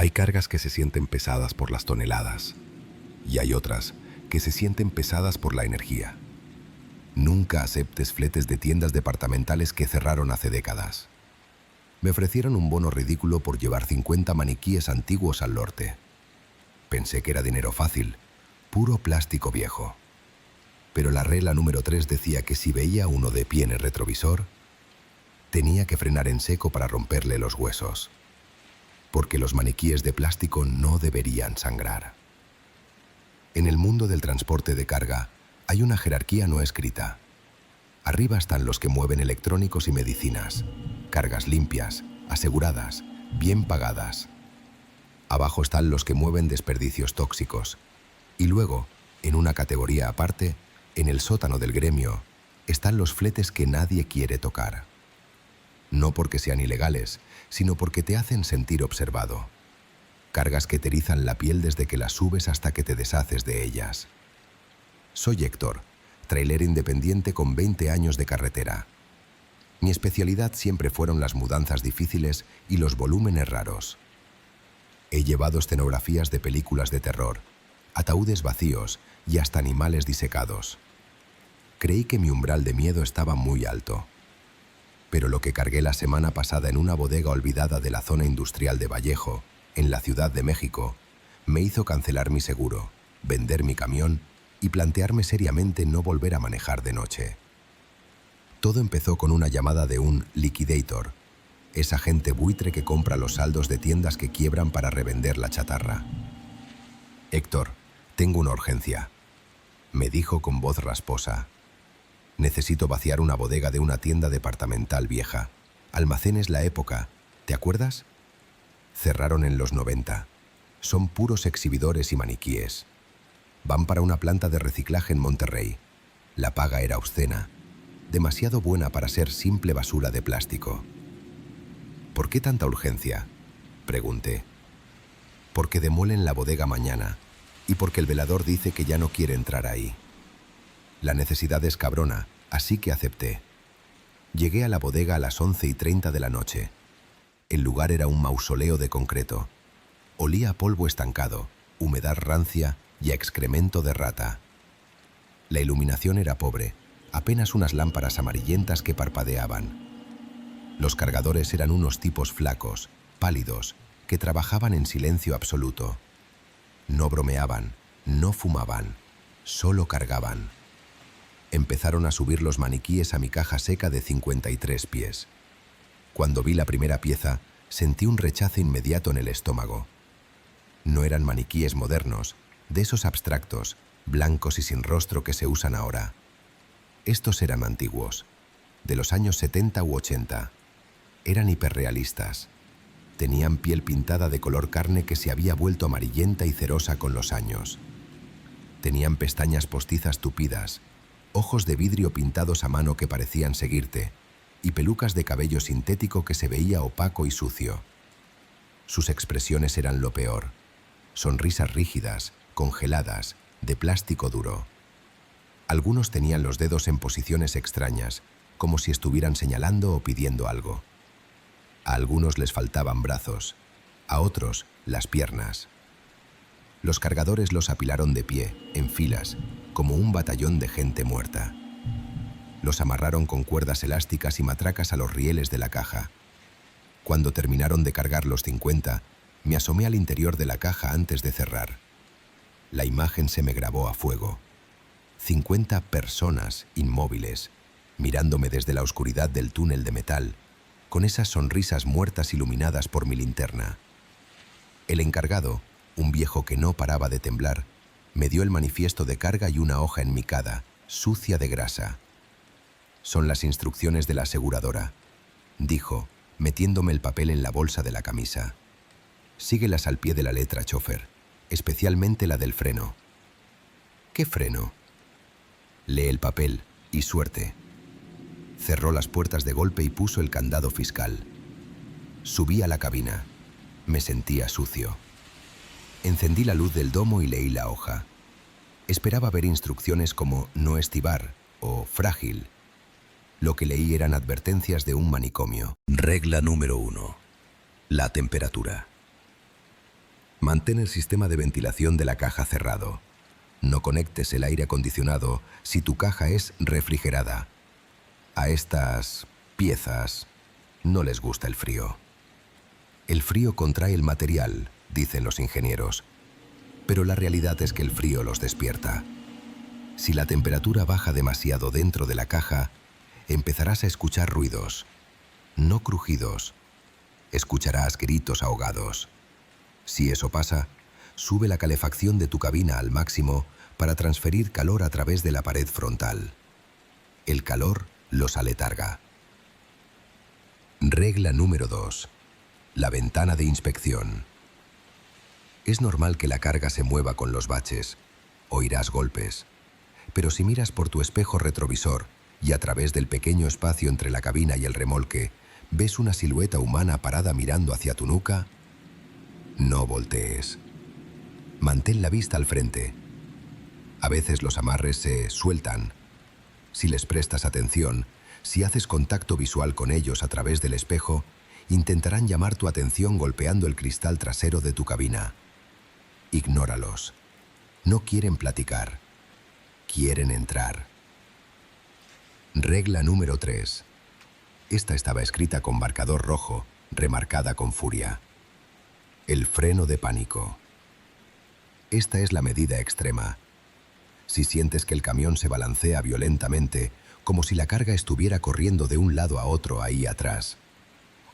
Hay cargas que se sienten pesadas por las toneladas y hay otras que se sienten pesadas por la energía. Nunca aceptes fletes de tiendas departamentales que cerraron hace décadas. Me ofrecieron un bono ridículo por llevar 50 maniquíes antiguos al norte. Pensé que era dinero fácil, puro plástico viejo. Pero la regla número 3 decía que si veía uno de pie en el retrovisor, tenía que frenar en seco para romperle los huesos, porque los maniquíes de plástico no deberían sangrar. En el mundo del transporte de carga hay una jerarquía no escrita. Arriba están los que mueven electrónicos y medicinas, cargas limpias, aseguradas, bien pagadas. Abajo están los que mueven desperdicios tóxicos. Y luego, en una categoría aparte, en el sótano del gremio, están los fletes que nadie quiere tocar. No porque sean ilegales, sino porque te hacen sentir observado. Cargas que te erizan la piel desde que las subes hasta que te deshaces de ellas. Soy Héctor, trailero independiente con 20 años de carretera. Mi especialidad siempre fueron las mudanzas difíciles y los volúmenes raros. He llevado escenografías de películas de terror, ataúdes vacíos y hasta animales disecados. Creí que mi umbral de miedo estaba muy alto. Pero lo que cargué la semana pasada en una bodega olvidada de la zona industrial de Vallejo, en la Ciudad de México, me hizo cancelar mi seguro, vender mi camión y plantearme seriamente no volver a manejar de noche. Todo empezó con una llamada de un liquidator, esa gente buitre que compra los saldos de tiendas que quiebran para revender la chatarra. «Héctor, tengo una urgencia», me dijo con voz rasposa. «Necesito vaciar una bodega de una tienda departamental vieja. Almacenes La Época, ¿te acuerdas? Cerraron en los 90. Son puros exhibidores y maniquíes. Van para una planta de reciclaje en Monterrey. La paga era obscena, demasiado buena para ser simple basura de plástico». «¿Por qué tanta urgencia?», pregunté. «Porque demolen la bodega mañana y porque el velador dice que ya no quiere entrar ahí. La necesidad es cabrona, así que acepté». Llegué a la bodega a las 11:30 de la noche. El lugar era un mausoleo de concreto. Olía a polvo estancado, humedad rancia y a excremento de rata. La iluminación era pobre, apenas unas lámparas amarillentas que parpadeaban. Los cargadores eran unos tipos flacos, pálidos, que trabajaban en silencio absoluto. No bromeaban, no fumaban, solo cargaban. Empezaron a subir los maniquíes a mi caja seca de 53 pies. Cuando vi la primera pieza, sentí un rechazo inmediato en el estómago. No eran maniquíes modernos, de esos abstractos, blancos y sin rostro que se usan ahora. Estos eran antiguos, de los años 70 u 80. Eran hiperrealistas. Tenían piel pintada de color carne que se había vuelto amarillenta y cerosa con los años. Tenían pestañas postizas tupidas, ojos de vidrio pintados a mano que parecían seguirte, y pelucas de cabello sintético que se veía opaco y sucio. Sus expresiones eran lo peor. Sonrisas rígidas, congeladas, de plástico duro. Algunos tenían los dedos en posiciones extrañas, como si estuvieran señalando o pidiendo algo. A algunos les faltaban brazos, a otros las piernas. Los cargadores los apilaron de pie, en filas, como un batallón de gente muerta. Los amarraron con cuerdas elásticas y matracas a los rieles de la caja. Cuando terminaron de cargar los 50, me asomé al interior de la caja antes de cerrar. La imagen se me grabó a fuego. 50 personas inmóviles, mirándome desde la oscuridad del túnel de metal, con esas sonrisas muertas iluminadas por mi linterna. El encargado, un viejo que no paraba de temblar, me dio el manifiesto de carga y una hoja enmicada, sucia de grasa. «Son las instrucciones de la aseguradora», dijo, metiéndome el papel en la bolsa de la camisa. «Síguelas al pie de la letra, chofer, especialmente la del freno». «¿Qué freno?». «Lee el papel y suerte». Cerró las puertas de golpe y puso el candado fiscal. Subí a la cabina. Me sentía sucio. Encendí la luz del domo y leí la hoja. Esperaba ver instrucciones como «no estibar» o «frágil». Lo que leí eran advertencias de un manicomio. Regla número 1. La temperatura. Mantén el sistema de ventilación de la caja cerrado. No conectes el aire acondicionado si tu caja es refrigerada. A estas piezas no les gusta el frío. El frío contrae el material, dicen los ingenieros, pero la realidad es que el frío los despierta. Si la temperatura baja demasiado dentro de la caja, empezarás a escuchar ruidos, no crujidos. Escucharás gritos ahogados. Si eso pasa, sube la calefacción de tu cabina al máximo para transferir calor a través de la pared frontal. El calor los aletarga. Regla número 2. La ventana de inspección. Es normal que la carga se mueva con los baches. Oirás golpes. Pero si miras por tu espejo retrovisor y a través del pequeño espacio entre la cabina y el remolque, ves una silueta humana parada mirando hacia tu nuca, no voltees. Mantén la vista al frente. A veces los amarres se sueltan. Si les prestas atención, si haces contacto visual con ellos a través del espejo, intentarán llamar tu atención golpeando el cristal trasero de tu cabina. Ignóralos. No quieren platicar. Quieren entrar. Regla número 3. Esta estaba escrita con marcador rojo, remarcada con furia. El freno de pánico. Esta es la medida extrema. Si sientes que el camión se balancea violentamente, como si la carga estuviera corriendo de un lado a otro ahí atrás,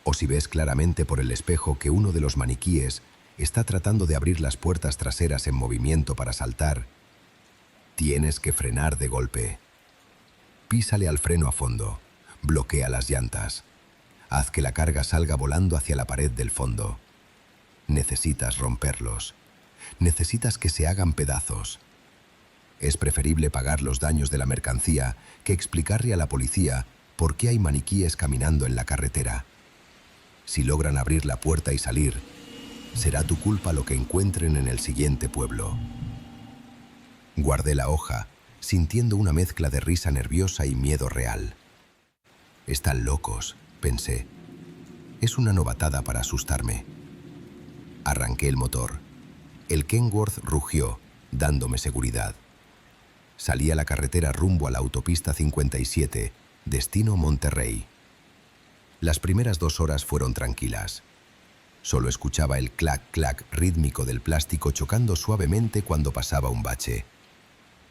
o si ves claramente por el espejo que uno de los maniquíes está tratando de abrir las puertas traseras en movimiento para saltar, tienes que frenar de golpe. Písale al freno a fondo, bloquea las llantas, haz que la carga salga volando hacia la pared del fondo. Necesitas romperlos, necesitas que se hagan pedazos. Es preferible pagar los daños de la mercancía que explicarle a la policía por qué hay maniquíes caminando en la carretera. Si logran abrir la puerta y salir, será tu culpa lo que encuentren en el siguiente pueblo. Guardé la hoja, sintiendo una mezcla de risa nerviosa y miedo real. Están locos, pensé. Es una novatada para asustarme. Arranqué el motor. El Kenworth rugió, dándome seguridad. Salí a la carretera rumbo a la autopista 57, destino Monterrey. Las primeras 2 horas fueron tranquilas. Solo escuchaba el clac-clac rítmico del plástico chocando suavemente cuando pasaba un bache.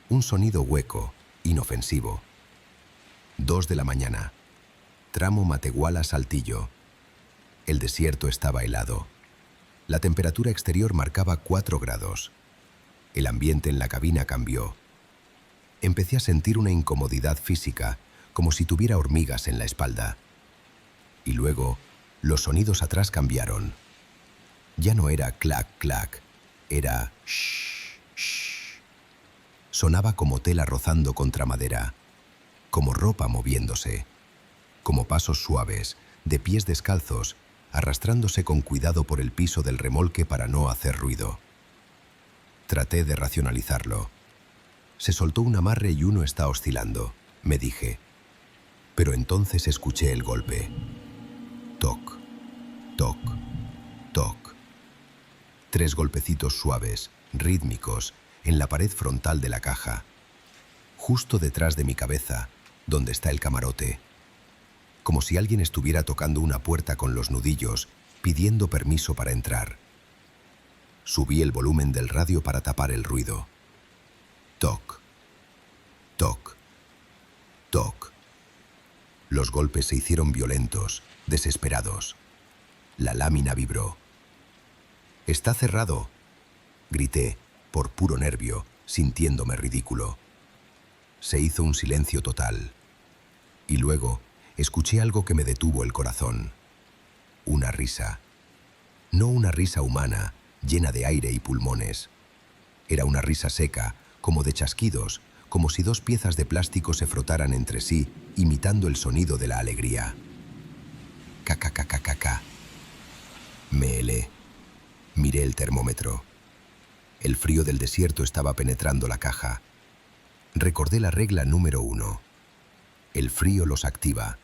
Un sonido hueco, inofensivo. 2 de la mañana. Tramo Matehuala-Saltillo. El desierto estaba helado. La temperatura exterior marcaba 4 grados. El ambiente en la cabina cambió. Empecé a sentir una incomodidad física, como si tuviera hormigas en la espalda. Y luego, los sonidos atrás cambiaron. Ya no era clac-clac, era shh, shh. Sonaba como tela rozando contra madera, como ropa moviéndose, como pasos suaves, de pies descalzos, arrastrándose con cuidado por el piso del remolque para no hacer ruido. Traté de racionalizarlo. Se soltó un amarre y uno está oscilando, me dije. Pero entonces escuché el golpe. Toc, toc, toc. 3 golpecitos suaves, rítmicos, en la pared frontal de la caja. Justo detrás de mi cabeza, donde está el camarote. Como si alguien estuviera tocando una puerta con los nudillos, pidiendo permiso para entrar. Subí el volumen del radio para tapar el ruido. Toc, toc, toc. Los golpes se hicieron violentos, desesperados. La lámina vibró. «¡Está cerrado!», grité, por puro nervio, sintiéndome ridículo. Se hizo un silencio total. Y luego escuché algo que me detuvo el corazón. Una risa. No una risa humana, llena de aire y pulmones. Era una risa seca, como de chasquidos, como si 2 piezas de plástico se frotaran entre sí, imitando el sonido de la alegría. Ca-ca-ca-ca-ca-ca. Me helé. Miré el termómetro. El frío del desierto estaba penetrando la caja. Recordé la regla número 1. El frío los activa.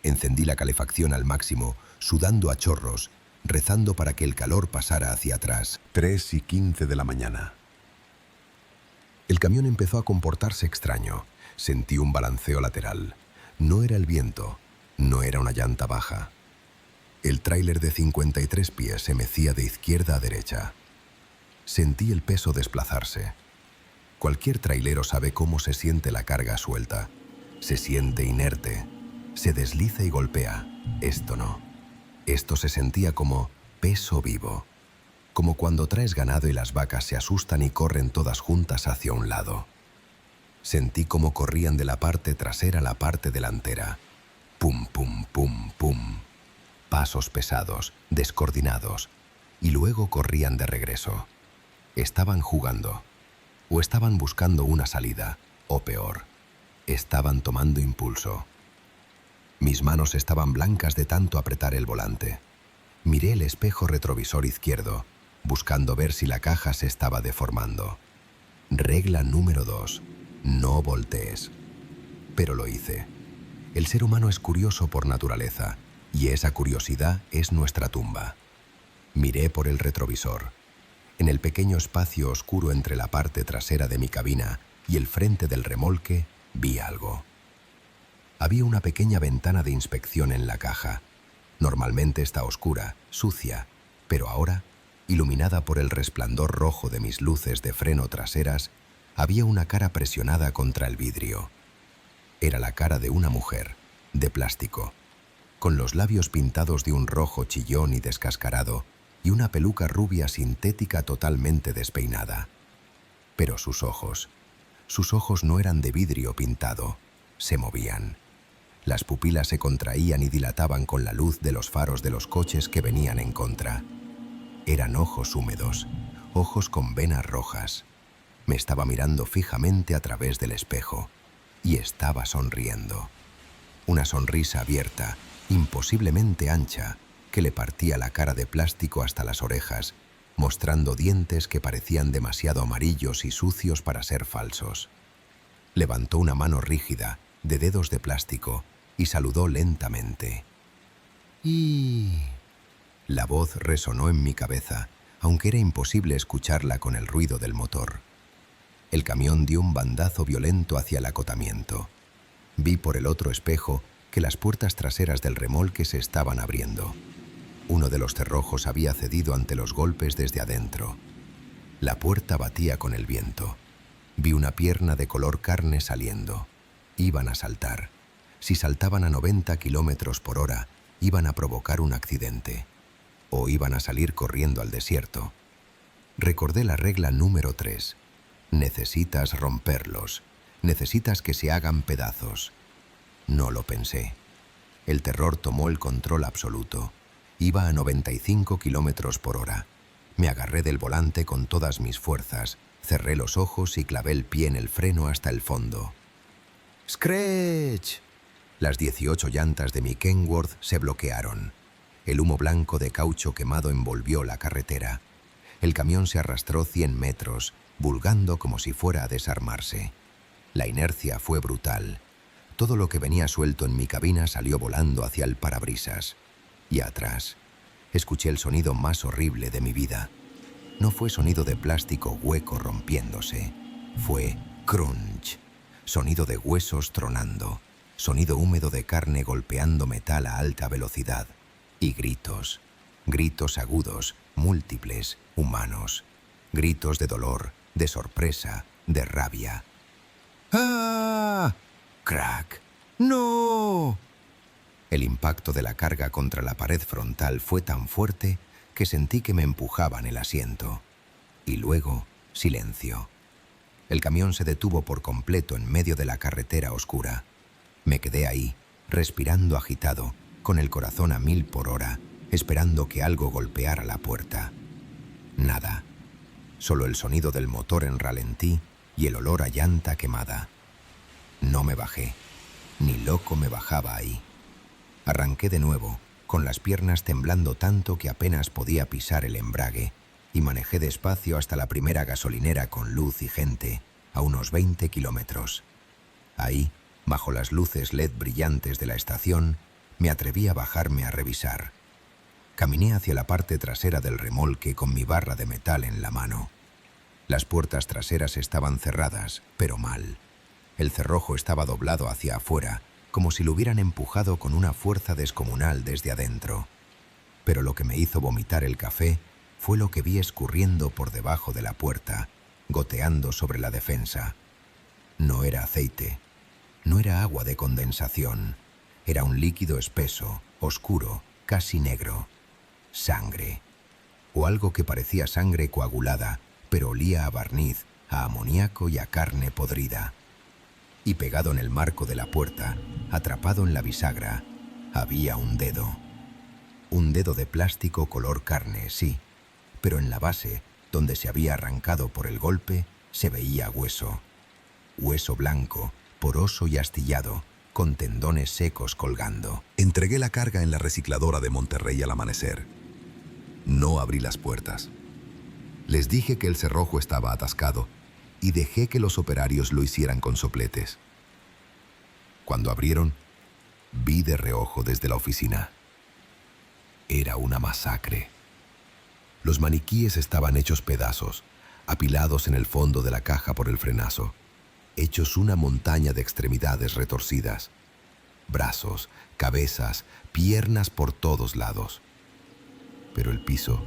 Encendí la calefacción al máximo, sudando a chorros, rezando para que el calor pasara hacia atrás. 3:15 de la mañana. El camión empezó a comportarse extraño. Sentí un balanceo lateral. No era el viento, no era una llanta baja. El tráiler de 53 pies se mecía de izquierda a derecha. Sentí el peso desplazarse. Cualquier trailero sabe cómo se siente la carga suelta. Se siente inerte, se desliza y golpea. Esto no. Esto se sentía como peso vivo. Como cuando traes ganado y las vacas se asustan y corren todas juntas hacia un lado. Sentí cómo corrían de la parte trasera a la parte delantera. Pum, pum, pum, pum. Pasos pesados, descoordinados, y luego corrían de regreso. Estaban jugando, o estaban buscando una salida, o peor, estaban tomando impulso. Mis manos estaban blancas de tanto apretar el volante. Miré el espejo retrovisor izquierdo, buscando ver si la caja se estaba deformando. Regla número 2, no voltees. Pero lo hice. El ser humano es curioso por naturaleza, y esa curiosidad es nuestra tumba. Miré por el retrovisor. En el pequeño espacio oscuro entre la parte trasera de mi cabina y el frente del remolque, vi algo. Había una pequeña ventana de inspección en la caja. Normalmente está oscura, sucia, pero ahora, iluminada por el resplandor rojo de mis luces de freno traseras, había una cara presionada contra el vidrio. Era la cara de una mujer, de plástico, con los labios pintados de un rojo chillón y descascarado, y una peluca rubia sintética totalmente despeinada. Pero sus ojos no eran de vidrio pintado, se movían. Las pupilas se contraían y dilataban con la luz de los faros de los coches que venían en contra. Eran ojos húmedos, ojos con venas rojas. Me estaba mirando fijamente a través del espejo, y estaba sonriendo. Una sonrisa abierta, imposiblemente ancha, que le partía la cara de plástico hasta las orejas, mostrando dientes que parecían demasiado amarillos y sucios para ser falsos. Levantó una mano rígida, de dedos de plástico, y saludó lentamente. «Y...». La voz resonó en mi cabeza, aunque era imposible escucharla con el ruido del motor. El camión dio un bandazo violento hacia el acotamiento. Vi por el otro espejo que las puertas traseras del remolque se estaban abriendo. Uno de los cerrojos había cedido ante los golpes desde adentro. La puerta batía con el viento. Vi una pierna de color carne saliendo. Iban a saltar. Si saltaban a 90 kilómetros por hora, iban a provocar un accidente. O iban a salir corriendo al desierto. Recordé la regla número 3. Necesitas romperlos. Necesitas que se hagan pedazos. No lo pensé. El terror tomó el control absoluto. Iba a 95 kilómetros por hora. Me agarré del volante con todas mis fuerzas, cerré los ojos y clavé el pie en el freno hasta el fondo. ¡Screech! Las 18 llantas de mi Kenworth se bloquearon. El humo blanco de caucho quemado envolvió la carretera. El camión se arrastró 100 metros, bulgando como si fuera a desarmarse. La inercia fue brutal. Todo lo que venía suelto en mi cabina salió volando hacia el parabrisas. Y atrás, escuché el sonido más horrible de mi vida. No fue sonido de plástico hueco rompiéndose. Fue crunch. Sonido de huesos tronando. Sonido húmedo de carne golpeando metal a alta velocidad. Y gritos. Gritos agudos, múltiples, humanos. Gritos de dolor, de sorpresa, de rabia. ¡Ah! ¡Crack! ¡No! El impacto de la carga contra la pared frontal fue tan fuerte que sentí que me empujaban el asiento. Y luego, silencio. El camión se detuvo por completo en medio de la carretera oscura. Me quedé ahí, respirando agitado, con el corazón a 1000 por hora, esperando que algo golpeara la puerta. Nada. Solo el sonido del motor en ralentí y el olor a llanta quemada. No me bajé. Ni loco me bajaba ahí. Arranqué de nuevo, con las piernas temblando tanto que apenas podía pisar el embrague, y manejé despacio hasta la primera gasolinera con luz y gente, a unos 20 kilómetros. Ahí, bajo las luces LED brillantes de la estación, me atreví a bajarme a revisar. Caminé hacia la parte trasera del remolque con mi barra de metal en la mano. Las puertas traseras estaban cerradas, pero mal. El cerrojo estaba doblado hacia afuera, como si lo hubieran empujado con una fuerza descomunal desde adentro. Pero lo que me hizo vomitar el café fue lo que vi escurriendo por debajo de la puerta, goteando sobre la defensa. No era aceite, no era agua de condensación, era un líquido espeso, oscuro, casi negro. Sangre. O algo que parecía sangre coagulada, pero olía a barniz, a amoníaco y a carne podrida. Y pegado en el marco de la puerta, atrapado en la bisagra, había un dedo. Un dedo de plástico color carne, sí, pero en la base, donde se había arrancado por el golpe, se veía hueso. Hueso blanco, poroso y astillado, con tendones secos colgando. Entregué la carga en la recicladora de Monterrey al amanecer. No abrí las puertas. Les dije que el cerrojo estaba atascado y dejé que los operarios lo hicieran con sopletes. Cuando abrieron, vi de reojo desde la oficina. Era una masacre. Los maniquíes estaban hechos pedazos, apilados en el fondo de la caja por el frenazo, hechos una montaña de extremidades retorcidas. Brazos, cabezas, piernas por todos lados. Pero el piso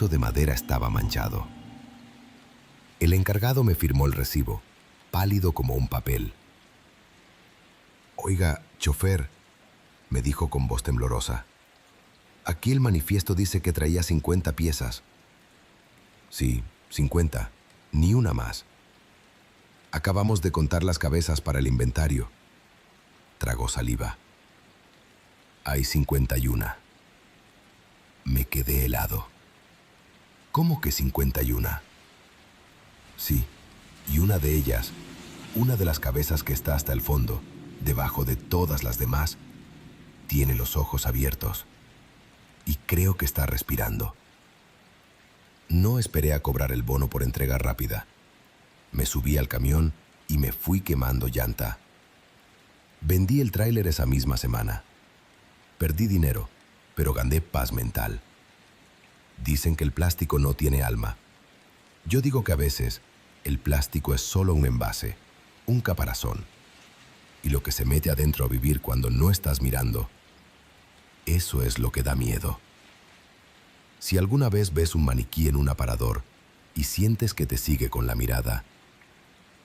de madera estaba manchado. El encargado me firmó el recibo, pálido como un papel. «Oiga, chofer», me dijo con voz temblorosa, «aquí el manifiesto dice que traía 50 piezas». «Sí, 50, ni una más. Acabamos de contar las cabezas para el inventario». Tragó saliva. «Hay 51». Me quedé helado. ¿Cómo que 51? Sí, y una de ellas, una de las cabezas que está hasta el fondo, debajo de todas las demás, tiene los ojos abiertos. Y creo que está respirando. No esperé a cobrar el bono por entrega rápida. Me subí al camión y me fui quemando llanta. Vendí el tráiler esa misma semana. Perdí dinero, pero gané paz mental. Dicen que el plástico no tiene alma. Yo digo que a veces el plástico es solo un envase, un caparazón. Y lo que se mete adentro a vivir cuando no estás mirando, eso es lo que da miedo. Si alguna vez ves un maniquí en un aparador y sientes que te sigue con la mirada,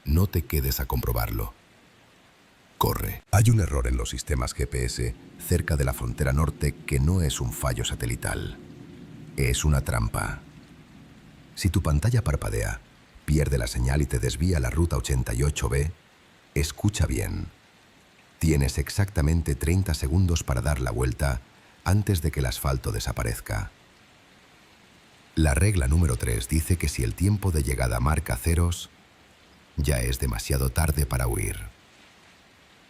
no te quedes a comprobarlo. Corre. Hay un error en los sistemas GPS cerca de la frontera norte que no es un fallo satelital. Es una trampa. Si tu pantalla parpadea, pierde la señal y te desvía a la ruta 88B, escucha bien. Tienes exactamente 30 segundos para dar la vuelta antes de que el asfalto desaparezca. La regla número 3 dice que si el tiempo de llegada marca ceros, ya es demasiado tarde para huir.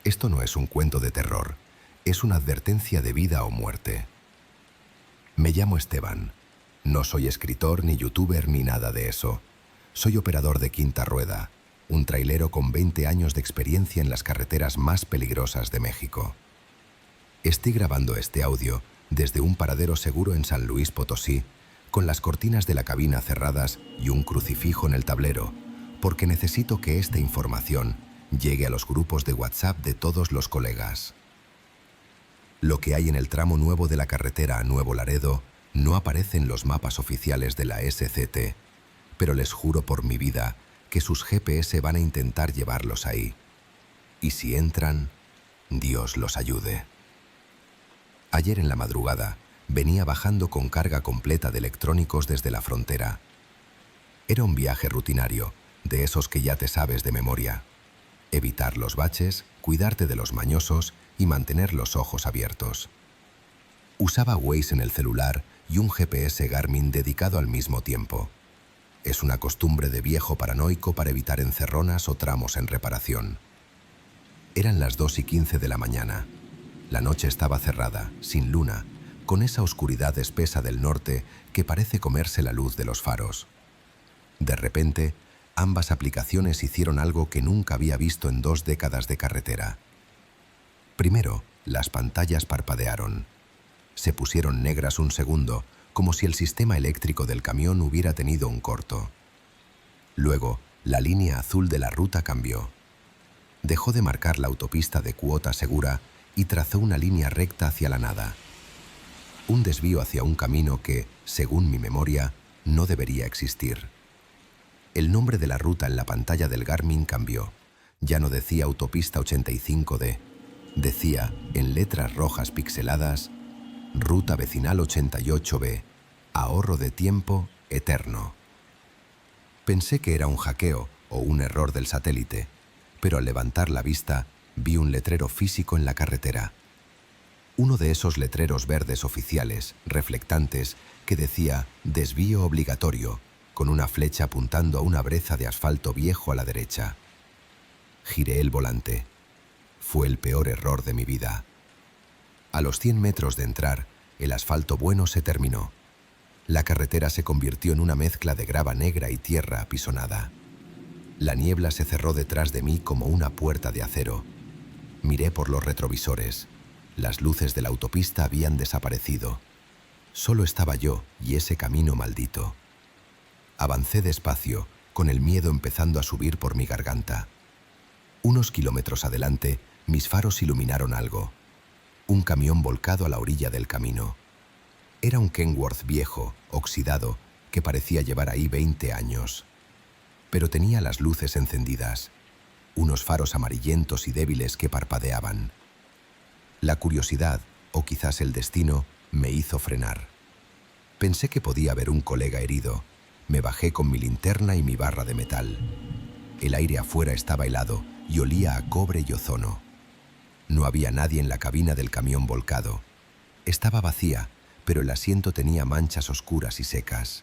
Esto no es un cuento de terror, es una advertencia de vida o muerte. Me llamo Esteban. No soy escritor, ni youtuber, ni nada de eso. Soy operador de quinta rueda, un trailero con 20 años de experiencia en las carreteras más peligrosas de México. Estoy grabando este audio desde un paradero seguro en San Luis Potosí, con las cortinas de la cabina cerradas y un crucifijo en el tablero, porque necesito que esta información llegue a los grupos de WhatsApp de todos los colegas. Lo que hay en el tramo nuevo de la carretera a Nuevo Laredo no aparece en los mapas oficiales de la SCT, pero les juro por mi vida que sus GPS van a intentar llevarlos ahí. Y si entran, Dios los ayude. Ayer en la madrugada venía bajando con carga completa de electrónicos desde la frontera. Era un viaje rutinario, de esos que ya te sabes de memoria. Evitar los baches, cuidarte de los mañosos y mantener los ojos abiertos. Usaba Waze en el celular y un GPS Garmin dedicado al mismo tiempo. Es una costumbre de viejo paranoico para evitar encerronas o tramos en reparación. Eran las 2:15 de la mañana. La noche estaba cerrada, sin luna, con esa oscuridad espesa del norte que parece comerse la luz de los faros. De repente, ambas aplicaciones hicieron algo que nunca había visto en 2 décadas de carretera. Primero, las pantallas parpadearon. se pusieron negras un segundo, como si el sistema eléctrico del camión hubiera tenido un corto. Luego, la línea azul de la ruta cambió. Dejó de marcar la autopista de cuota segura y trazó una línea recta hacia la nada. Un desvío hacia un camino que, según mi memoria, no debería existir. El nombre de la ruta en la pantalla del Garmin cambió. Ya no decía Autopista 85D. Decía, en letras rojas pixeladas, Ruta Vecinal 88B. Ahorro de tiempo eterno. Pensé que era un hackeo o un error del satélite, pero al levantar la vista vi un letrero físico en la carretera. Uno de esos letreros verdes oficiales, reflectantes, que decía desvío obligatorio, con una flecha apuntando a una breza de asfalto viejo a la derecha. Giré el volante. Fue el peor error de mi vida. A los 100 metros de entrar, el asfalto bueno se terminó. La carretera se convirtió en una mezcla de grava negra y tierra apisonada. La niebla se cerró detrás de mí como una puerta de acero. Miré por los retrovisores. Las luces de la autopista habían desaparecido. Solo estaba yo y ese camino maldito. Avancé despacio, con el miedo empezando a subir por mi garganta. Unos kilómetros adelante, mis faros iluminaron algo. Un camión volcado a la orilla del camino. Era un Kenworth viejo, oxidado, que parecía llevar ahí 20 años. Pero tenía las luces encendidas, unos faros amarillentos y débiles que parpadeaban. La curiosidad, o quizás el destino, me hizo frenar. Pensé que podía haber un colega herido. Me bajé con mi linterna y mi barra de metal. El aire afuera estaba helado y olía a cobre y ozono. No había nadie en la cabina del camión volcado. Estaba vacía, pero el asiento tenía manchas oscuras y secas.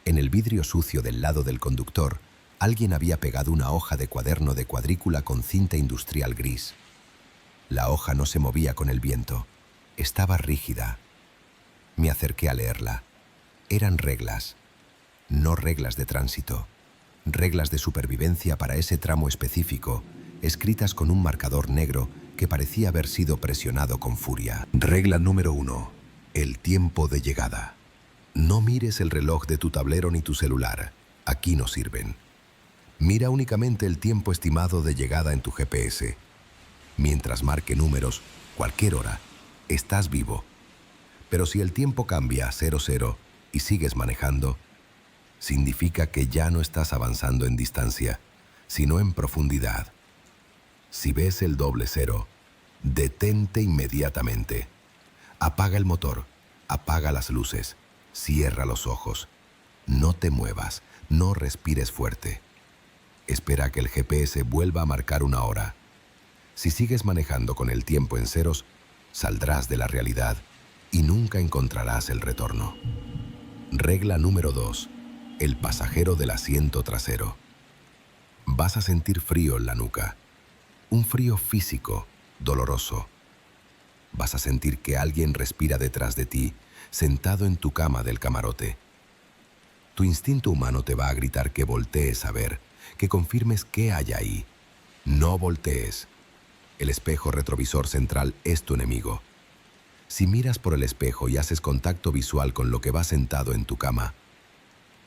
En el vidrio sucio del lado del conductor, alguien había pegado una hoja de cuaderno de cuadrícula con cinta industrial gris. La hoja no se movía con el viento. Estaba rígida. Me acerqué a leerla. Eran reglas. No reglas de tránsito. Reglas de supervivencia para ese tramo específico, escritas con un marcador negro que parecía haber sido presionado con furia. Regla número 1. El tiempo de llegada. No mires el reloj de tu tablero ni tu celular. Aquí no sirven. Mira únicamente el tiempo estimado de llegada en tu GPS. Mientras marque números, cualquier hora, estás vivo. Pero si el tiempo cambia a 00 y sigues manejando, significa que ya no estás avanzando en distancia, sino en profundidad. Si ves el 00, detente inmediatamente. Apaga el motor, apaga las luces, cierra los ojos. No te muevas, no respires fuerte. Espera que el GPS vuelva a marcar una hora. Si sigues manejando con el tiempo en ceros, saldrás de la realidad y nunca encontrarás el retorno. Regla número 2. El pasajero del asiento trasero. Vas a sentir frío en la nuca. Un frío físico, doloroso. Vas a sentir que alguien respira detrás de ti, sentado en tu cama del camarote. Tu instinto humano te va a gritar que voltees a ver, que confirmes qué hay ahí. No voltees. El espejo retrovisor central es tu enemigo. Si miras por el espejo y haces contacto visual con lo que va sentado en tu cama,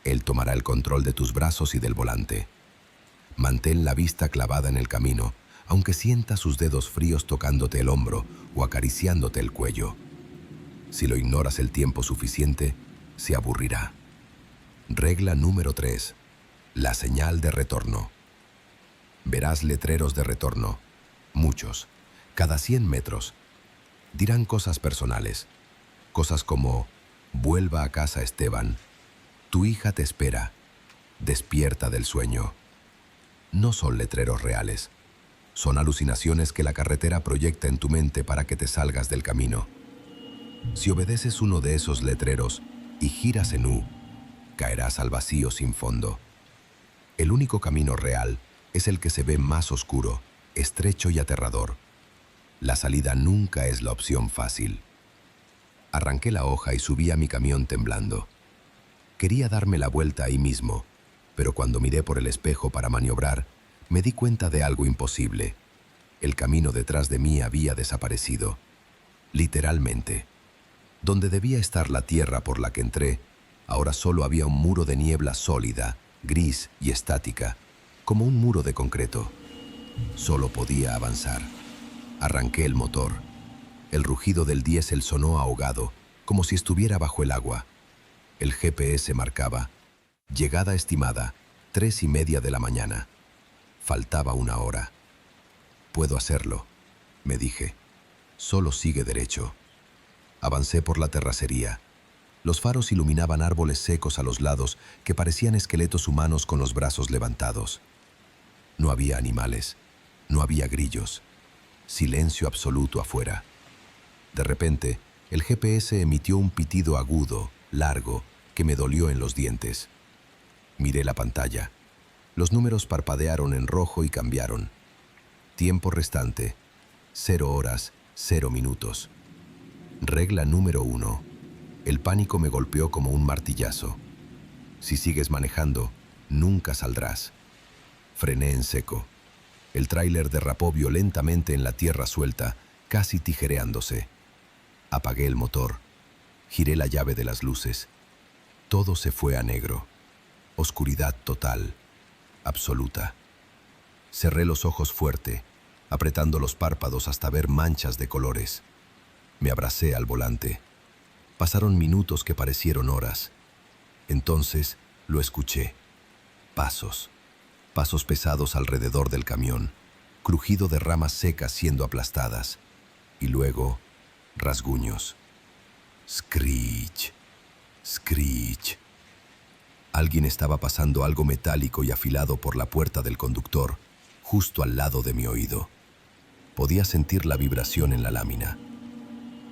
él tomará el control de tus brazos y del volante. Mantén la vista clavada en el camino, aunque sientas sus dedos fríos tocándote el hombro o acariciándote el cuello. Si lo ignoras el tiempo suficiente, se aburrirá. Regla número 3. La señal de retorno. Verás letreros de retorno, muchos, cada 100 metros. Dirán cosas personales, cosas como: vuelva a casa, Esteban, tu hija te espera, despierta del sueño. No son letreros reales, son alucinaciones que la carretera proyecta en tu mente para que te salgas del camino. Si obedeces uno de esos letreros y giras en U, caerás al vacío sin fondo. El único camino real es el que se ve más oscuro, estrecho y aterrador. La salida nunca es la opción fácil. Arranqué la hoja y subí a mi camión temblando. Quería darme la vuelta ahí mismo, pero cuando miré por el espejo para maniobrar, me di cuenta de algo imposible. El camino detrás de mí había desaparecido. Literalmente. Donde debía estar la tierra por la que entré, ahora solo había un muro de niebla sólida, gris y estática, como un muro de concreto. Solo podía avanzar. Arranqué el motor. El rugido del diésel sonó ahogado, como si estuviera bajo el agua. El GPS marcaba: llegada estimada, 3:30 de la mañana. Faltaba 1 hora. Puedo hacerlo, me dije. Solo sigue derecho. Avancé por la terracería. Los faros iluminaban árboles secos a los lados que parecían esqueletos humanos con los brazos levantados. No había animales, no había grillos. Silencio absoluto afuera. De repente, el GPS emitió un pitido agudo, largo, que me dolió en los dientes. Miré la pantalla. Los números parpadearon en rojo y cambiaron. Tiempo restante: 0 horas, 0 minutos. Regla número 1. El pánico me golpeó como un martillazo. Si sigues manejando, nunca saldrás. Frené en seco. El tráiler derrapó violentamente en la tierra suelta, casi tijereándose. Apagué el motor. Giré la llave de las luces. Todo se fue a negro. Oscuridad total, absoluta. Cerré los ojos fuerte, apretando los párpados hasta ver manchas de colores. Me abracé al volante. Pasaron minutos que parecieron horas. Entonces lo escuché. Pasos. Pasos pesados alrededor del camión. Crujido de ramas secas siendo aplastadas. Y luego, rasguños. Screech. Screech. Alguien estaba pasando algo metálico y afilado por la puerta del conductor, justo al lado de mi oído. Podía sentir la vibración en la lámina.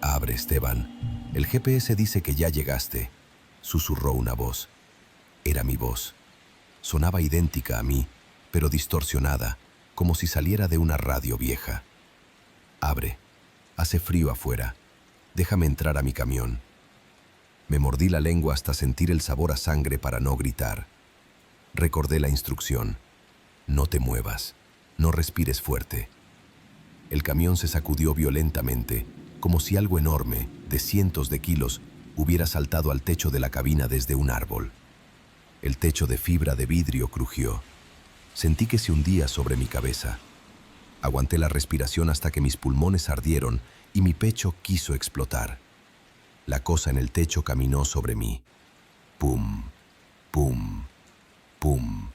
«Abre, Esteban. El GPS dice que ya llegaste», susurró una voz. Era mi voz. Sonaba idéntica a mí, pero distorsionada, como si saliera de una radio vieja. «Abre. Hace frío afuera. Déjame entrar a mi camión». Me mordí la lengua hasta sentir el sabor a sangre para no gritar. Recordé la instrucción. No te muevas. No respires fuerte. El camión se sacudió violentamente, como si algo enorme, de cientos de kilos, hubiera saltado al techo de la cabina desde un árbol. El techo de fibra de vidrio crujió. Sentí que se hundía sobre mi cabeza. Aguanté la respiración hasta que mis pulmones ardieron y mi pecho quiso explotar. La cosa en el techo caminó sobre mí. Pum, pum, pum.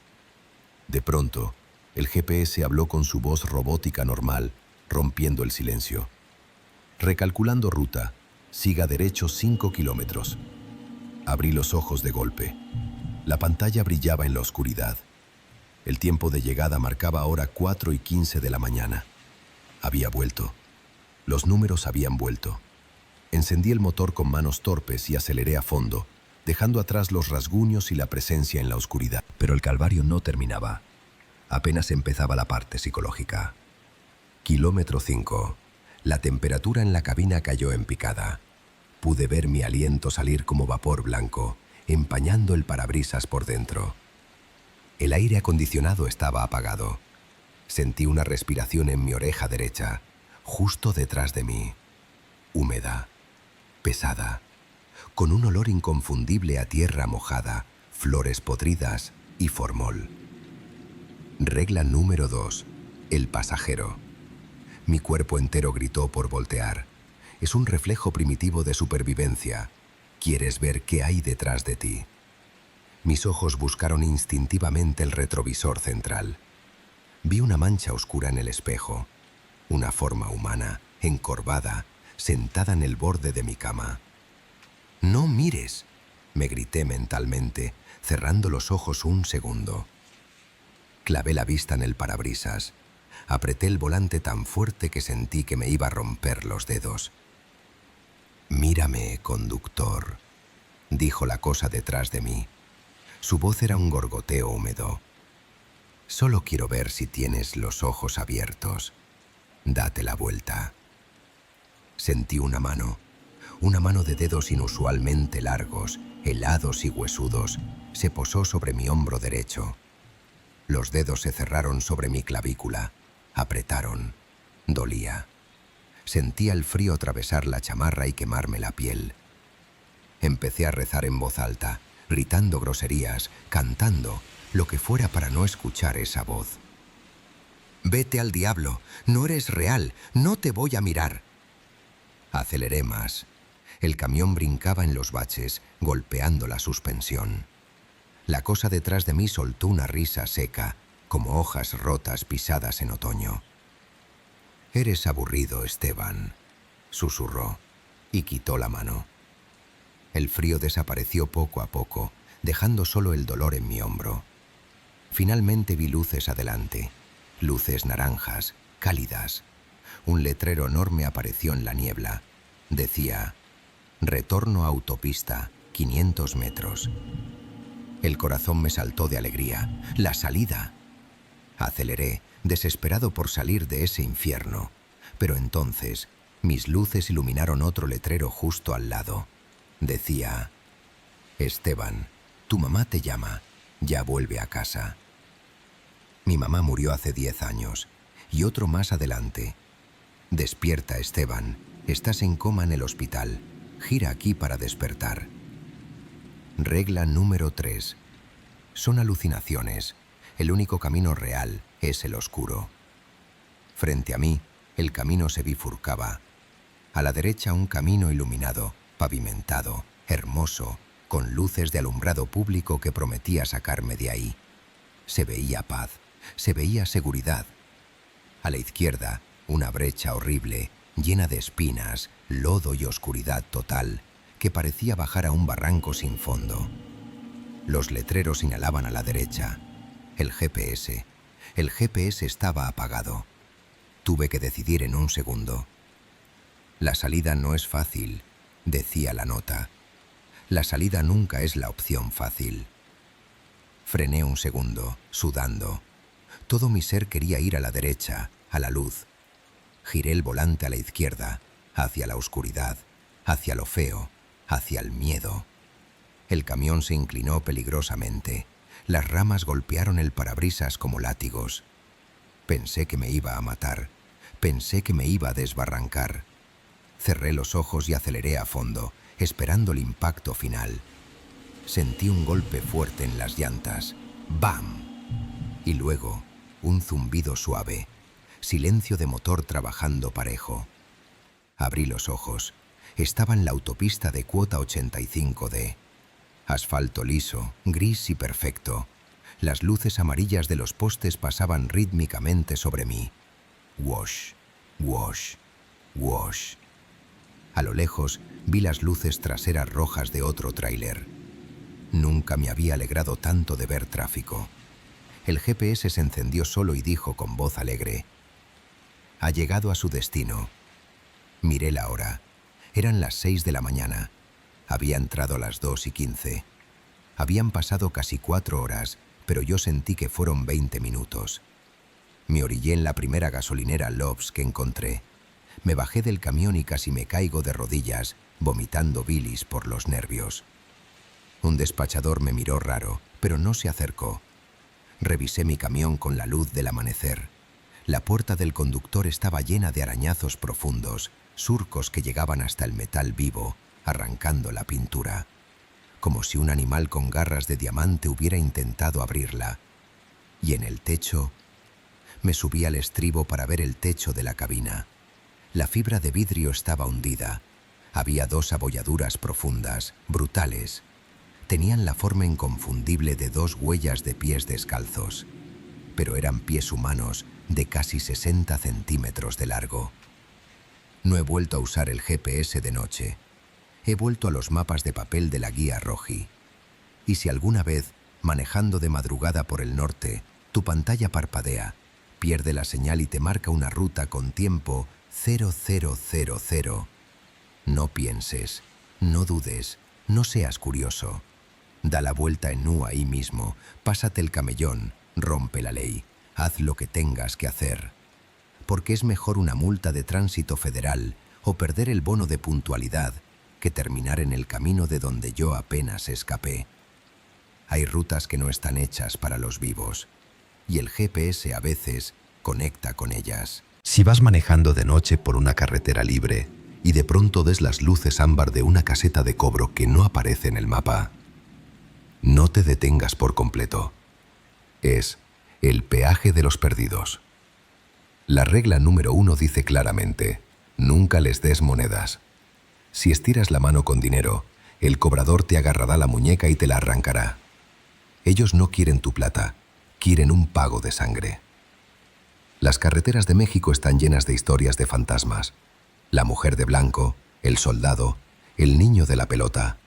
De pronto, el GPS habló con su voz robótica normal, rompiendo el silencio. Recalculando ruta, siga derecho 5 kilómetros. Abrí los ojos de golpe. La pantalla brillaba en la oscuridad. El tiempo de llegada marcaba ahora 4:15 de la mañana. Había vuelto. Los números habían vuelto. Encendí el motor con manos torpes y aceleré a fondo, dejando atrás los rasguños y la presencia en la oscuridad. Pero el calvario no terminaba. Apenas empezaba la parte psicológica. Kilómetro 5. La temperatura en la cabina cayó en picada. Pude ver mi aliento salir como vapor blanco, empañando el parabrisas por dentro. El aire acondicionado estaba apagado. Sentí una respiración en mi oreja derecha, justo detrás de mí. Húmeda, pesada, con un olor inconfundible a tierra mojada, flores podridas y formol. Regla número 2. El pasajero. Mi cuerpo entero gritó por voltear. Es un reflejo primitivo de supervivencia. Quieres ver qué hay detrás de ti. Mis ojos buscaron instintivamente el retrovisor central. Vi una mancha oscura en el espejo. Una forma humana, encorvada, sentada en el borde de mi cama. «No mires», me grité mentalmente, cerrando los ojos un segundo. Clavé la vista en el parabrisas. Apreté el volante tan fuerte que sentí que me iba a romper los dedos. «Mírame, conductor», dijo la cosa detrás de mí. Su voz era un gorgoteo húmedo. «Solo quiero ver si tienes los ojos abiertos. Date la vuelta». Sentí una mano de dedos inusualmente largos, helados y huesudos, se posó sobre mi hombro derecho. Los dedos se cerraron sobre mi clavícula, apretaron. Dolía. Sentía el frío atravesar la chamarra y quemarme la piel, Empecé a rezar en voz alta, gritando groserías, cantando, lo que fuera para no escuchar esa voz. «Vete al diablo, no eres real, no te voy a mirar». Aceleré más. El camión brincaba en los baches, golpeando la suspensión. La cosa detrás de mí soltó una risa seca, como hojas rotas pisadas en otoño. «Eres aburrido, Esteban», susurró, y quitó la mano. El frío desapareció poco a poco, dejando solo el dolor en mi hombro. Finalmente vi luces adelante, luces naranjas, cálidas. Un letrero enorme apareció en la niebla. Decía: «Retorno a autopista, 500 metros». El corazón me saltó de alegría. ¡La salida! Aceleré, desesperado por salir de ese infierno. Pero entonces, mis luces iluminaron otro letrero justo al lado. Decía: «Esteban, tu mamá te llama. Ya vuelve a casa». Mi mamá murió hace 10 años, y otro más adelante. «Despierta, Esteban. Estás en coma en el hospital. Gira aquí para despertar». Regla número 3. Son alucinaciones. El único camino real es el oscuro. Frente a mí, el camino se bifurcaba. A la derecha, un camino iluminado, pavimentado, hermoso, con luces de alumbrado público que prometía sacarme de ahí. Se veía paz, se veía seguridad. A la izquierda, una brecha horrible, llena de espinas, lodo y oscuridad total, que parecía bajar a un barranco sin fondo. Los letreros señalaban a la derecha. El GPS estaba apagado. Tuve que decidir en un segundo. «La salida no es fácil», decía la nota. «La salida nunca es la opción fácil». Frené un segundo, sudando. Todo mi ser quería ir a la derecha, a la luz. Giré el volante a la izquierda, hacia la oscuridad, hacia lo feo, hacia el miedo. El camión se inclinó peligrosamente. Las ramas golpearon el parabrisas como látigos. Pensé que me iba a matar. Pensé que me iba a desbarrancar. Cerré los ojos y aceleré a fondo, esperando el impacto final. Sentí un golpe fuerte en las llantas. ¡Bam! Y luego, un zumbido suave. Silencio de motor trabajando parejo. Abrí los ojos. Estaba en la autopista de cuota 85D. Asfalto liso, gris y perfecto. Las luces amarillas de los postes pasaban rítmicamente sobre mí. Wash, wash, wash. A lo lejos vi las luces traseras rojas de otro tráiler. Nunca me había alegrado tanto de ver tráfico. El GPS se encendió solo y dijo con voz alegre: «Ha llegado a su destino». Miré la hora. Eran las 6 de la mañana. Había entrado a las 2:15. Habían pasado casi 4 horas, pero yo sentí que fueron 20 minutos. Me orillé en la primera gasolinera Love's que encontré. Me bajé del camión y casi me caigo de rodillas, vomitando bilis por los nervios. Un despachador me miró raro, pero no se acercó. Revisé mi camión con la luz del amanecer. La puerta del conductor estaba llena de arañazos profundos, surcos que llegaban hasta el metal vivo, arrancando la pintura, como si un animal con garras de diamante hubiera intentado abrirla. Y en el techo, me subí al estribo para ver el techo de la cabina. La fibra de vidrio estaba hundida. Había 2 abolladuras profundas, brutales. Tenían la forma inconfundible de 2 huellas de pies descalzos, pero eran pies humanos de casi 60 centímetros de largo. No he vuelto a usar el GPS de noche. He vuelto a los mapas de papel de la guía Roji. Y si alguna vez, manejando de madrugada por el norte, tu pantalla parpadea, pierde la señal y te marca una ruta con tiempo 0000, no pienses, no dudes, no seas curioso. Da la vuelta en U ahí mismo, pásate el camellón, rompe la ley, haz lo que tengas que hacer. Porque es mejor una multa de tránsito federal o perder el bono de puntualidad que terminar en el camino de donde yo apenas escapé. Hay rutas que no están hechas para los vivos, y el GPS a veces conecta con ellas. Si vas manejando de noche por una carretera libre y de pronto ves las luces ámbar de una caseta de cobro que no aparece en el mapa. No te detengas por completo. Es el peaje de los perdidos. La regla número 1 dice claramente: nunca les des monedas. Si estiras la mano con dinero, el cobrador te agarrará la muñeca y te la arrancará. Ellos no quieren tu plata, quieren un pago de sangre. Las carreteras de México están llenas de historias de fantasmas. La mujer de blanco, el soldado, el niño de la pelota.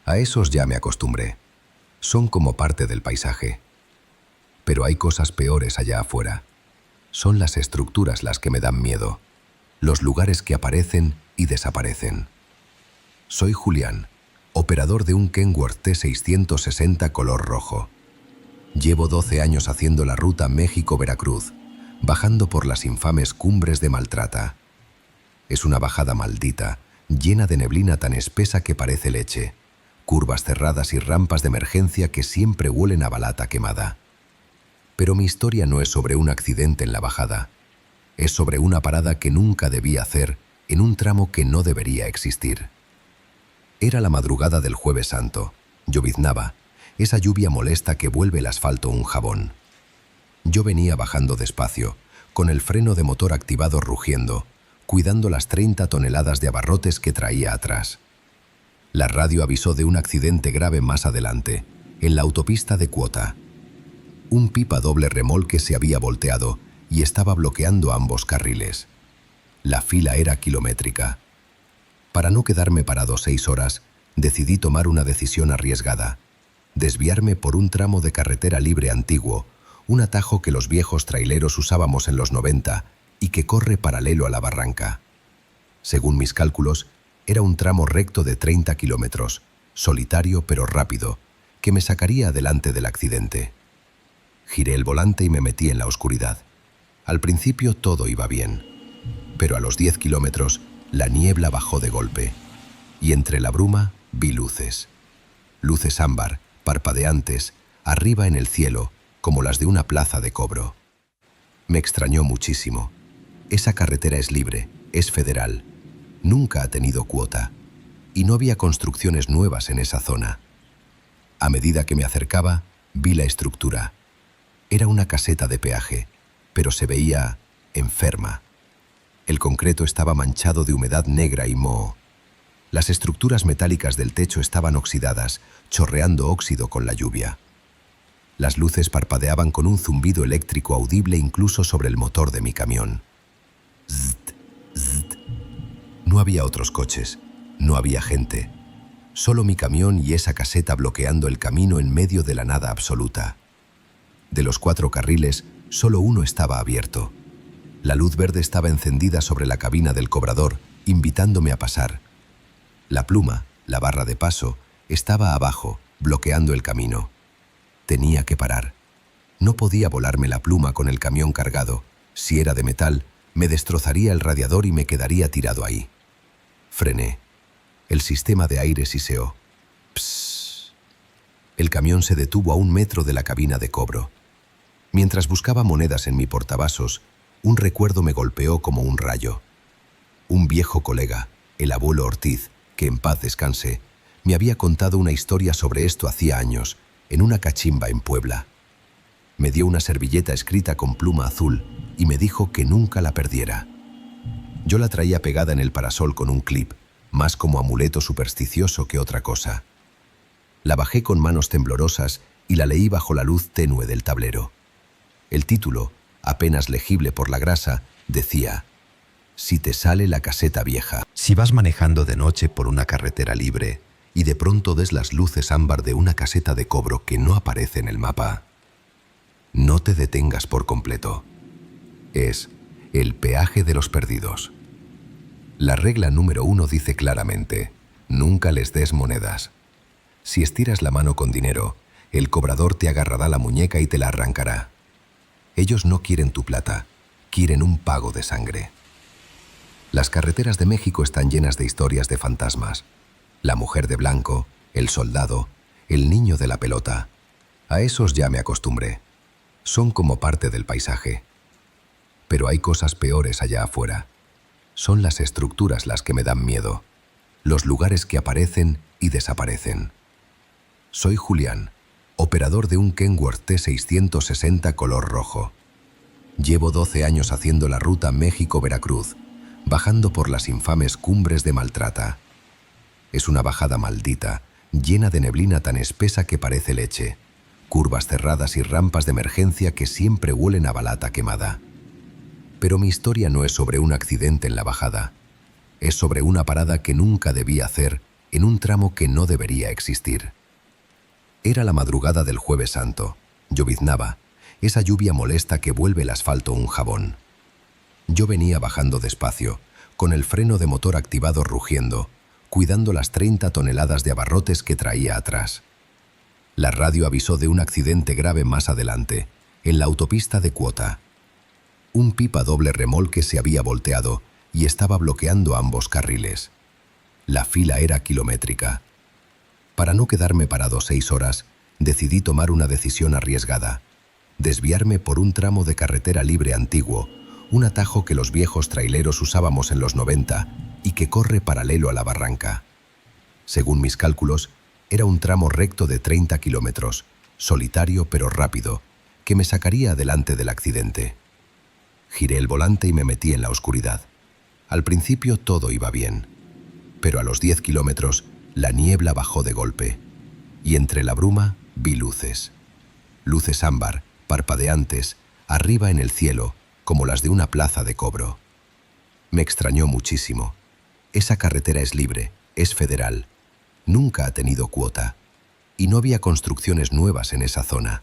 A esos ya me acostumbré. Son como parte del paisaje. Pero hay cosas peores allá afuera. Son las estructuras las que me dan miedo. Los lugares que aparecen y desaparecen. Soy Julián, operador de un Kenworth T660 color rojo. Llevo 12 años haciendo la ruta México-Veracruz, bajando por las infames cumbres de Maltrata. Es una bajada maldita, llena de neblina tan espesa que parece leche, curvas cerradas y rampas de emergencia que siempre huelen a balata quemada. Pero mi historia no es sobre un accidente en la bajada. Es sobre una parada que nunca debía hacer en un tramo que no debería existir. Era la madrugada del Jueves Santo. Lloviznaba, esa lluvia molesta que vuelve el asfalto un jabón. Yo venía bajando despacio, con el freno de motor activado rugiendo, cuidando las 30 toneladas de abarrotes que traía atrás. La radio avisó de un accidente grave más adelante, en la autopista de Cuota. Un pipa doble remolque se había volteado y estaba bloqueando ambos carriles. La fila era kilométrica. Para no quedarme parado 6 horas, decidí tomar una decisión arriesgada: desviarme por un tramo de carretera libre antiguo, un atajo que los viejos traileros usábamos en los 90 y que corre paralelo a la barranca. Según mis cálculos, era un tramo recto de 30 kilómetros, solitario pero rápido, que me sacaría adelante del accidente. Giré el volante y me metí en la oscuridad. Al principio todo iba bien, pero a los 10 kilómetros la niebla bajó de golpe, y entre la bruma vi luces. Luces ámbar, parpadeantes, arriba en el cielo, como las de una plaza de cobro. Me extrañó muchísimo. Esa carretera es libre, es federal. Nunca ha tenido cuota, y no había construcciones nuevas en esa zona. A medida que me acercaba, vi la estructura. Era una caseta de peaje, pero se veía enferma. El concreto estaba manchado de humedad negra y moho. Las estructuras metálicas del techo estaban oxidadas, chorreando óxido con la lluvia. Las luces parpadeaban con un zumbido eléctrico audible incluso sobre el motor de mi camión. Zzzt, zzzt. No había otros coches, no había gente. Solo mi camión y esa caseta bloqueando el camino en medio de la nada absoluta. De los 4 carriles, solo uno estaba abierto. La luz verde estaba encendida sobre la cabina del cobrador, invitándome a pasar. La pluma, la barra de paso, estaba abajo, bloqueando el camino. Tenía que parar. No podía volarme la pluma con el camión cargado. Si era de metal, me destrozaría el radiador y me quedaría tirado ahí. Frené. El sistema de aire siseó. Psss. El camión se detuvo a 1 metro de la cabina de cobro. Mientras buscaba monedas en mi portavasos, un recuerdo me golpeó como un rayo. Un viejo colega, el abuelo Ortiz, que en paz descanse, me había contado una historia sobre esto hacía años, en una cachimba en Puebla. Me dio una servilleta escrita con pluma azul y me dijo que nunca la perdiera. Yo la traía pegada en el parasol con un clip, más como amuleto supersticioso que otra cosa. La bajé con manos temblorosas y la leí bajo la luz tenue del tablero. El título, apenas legible por la grasa, decía: Si te sale la caseta vieja. Si vas manejando de noche por una carretera libre y de pronto ves las luces ámbar de una caseta de cobro que no aparece en el mapa, no te detengas por completo. Es el peaje de los perdidos. La regla número 1 dice claramente: nunca les des monedas. Si estiras la mano con dinero, el cobrador te agarrará la muñeca y te la arrancará. Ellos no quieren tu plata, quieren un pago de sangre. Las carreteras de México están llenas de historias de fantasmas. La mujer de blanco, el soldado, el niño de la pelota. A esos ya me acostumbré. Son como parte del paisaje. Pero hay cosas peores allá afuera. Son las estructuras las que me dan miedo, los lugares que aparecen y desaparecen. Soy Julián, operador de un Kenworth T660 color rojo. Llevo 12 años haciendo la ruta México-Veracruz, bajando por las infames cumbres de Maltrata. Es una bajada maldita, llena de neblina tan espesa que parece leche, curvas cerradas y rampas de emergencia que siempre huelen a balata quemada. Pero mi historia no es sobre un accidente en la bajada, es sobre una parada que nunca debí hacer en un tramo que no debería existir. Era la madrugada del Jueves Santo, lloviznaba, esa lluvia molesta que vuelve el asfalto un jabón. Yo venía bajando despacio, con el freno de motor activado rugiendo, cuidando las 30 toneladas de abarrotes que traía atrás. La radio avisó de un accidente grave más adelante, en la autopista de Cuota. Un pipa doble remolque se había volteado y estaba bloqueando ambos carriles. La fila era kilométrica. Para no quedarme parado 6 horas, decidí tomar una decisión arriesgada: desviarme por un tramo de carretera libre antiguo, un atajo que los viejos traileros usábamos en los 90 y que corre paralelo a la barranca. Según mis cálculos, era un tramo recto de 30 kilómetros, solitario pero rápido, que me sacaría adelante del accidente. Giré el volante y me metí en la oscuridad. Al principio todo iba bien, pero a los 10 kilómetros la niebla bajó de golpe, y entre la bruma vi luces. Luces ámbar, parpadeantes, arriba en el cielo, como las de una plaza de cobro. Me extrañó muchísimo. Esa carretera es libre, es federal. Nunca ha tenido cuota, y no había construcciones nuevas en esa zona.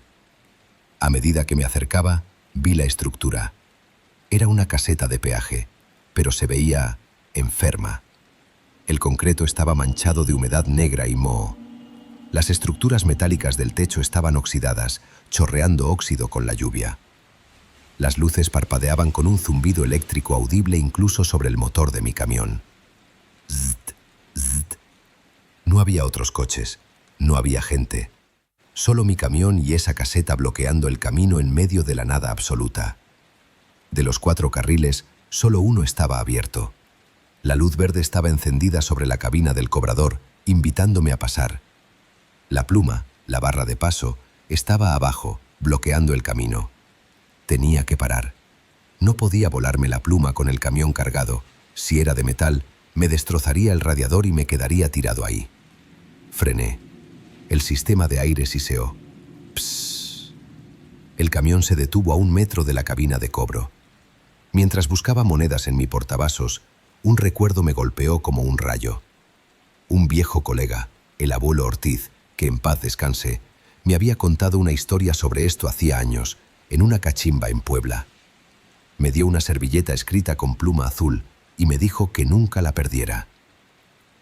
A medida que me acercaba, vi la estructura. Era una caseta de peaje, pero se veía enferma. El concreto estaba manchado de humedad negra y moho. Las estructuras metálicas del techo estaban oxidadas, chorreando óxido con la lluvia. Las luces parpadeaban con un zumbido eléctrico audible incluso sobre el motor de mi camión. Zzzt, zzzt. No había otros coches, no había gente. Solo mi camión y esa caseta bloqueando el camino en medio de la nada absoluta. De los 4 carriles, solo uno estaba abierto. La luz verde estaba encendida sobre la cabina del cobrador, invitándome a pasar. La pluma, la barra de paso, estaba abajo, bloqueando el camino. Tenía que parar. No podía volarme la pluma con el camión cargado. Si era de metal, me destrozaría el radiador y me quedaría tirado ahí. Frené. El sistema de aire siseó. Psss. El camión se detuvo a 1 metro de la cabina de cobro. Mientras buscaba monedas en mi portavasos, un recuerdo me golpeó como un rayo. Un viejo colega, el abuelo Ortiz, que en paz descanse, me había contado una historia sobre esto hacía años, en una cachimba en Puebla. Me dio una servilleta escrita con pluma azul y me dijo que nunca la perdiera.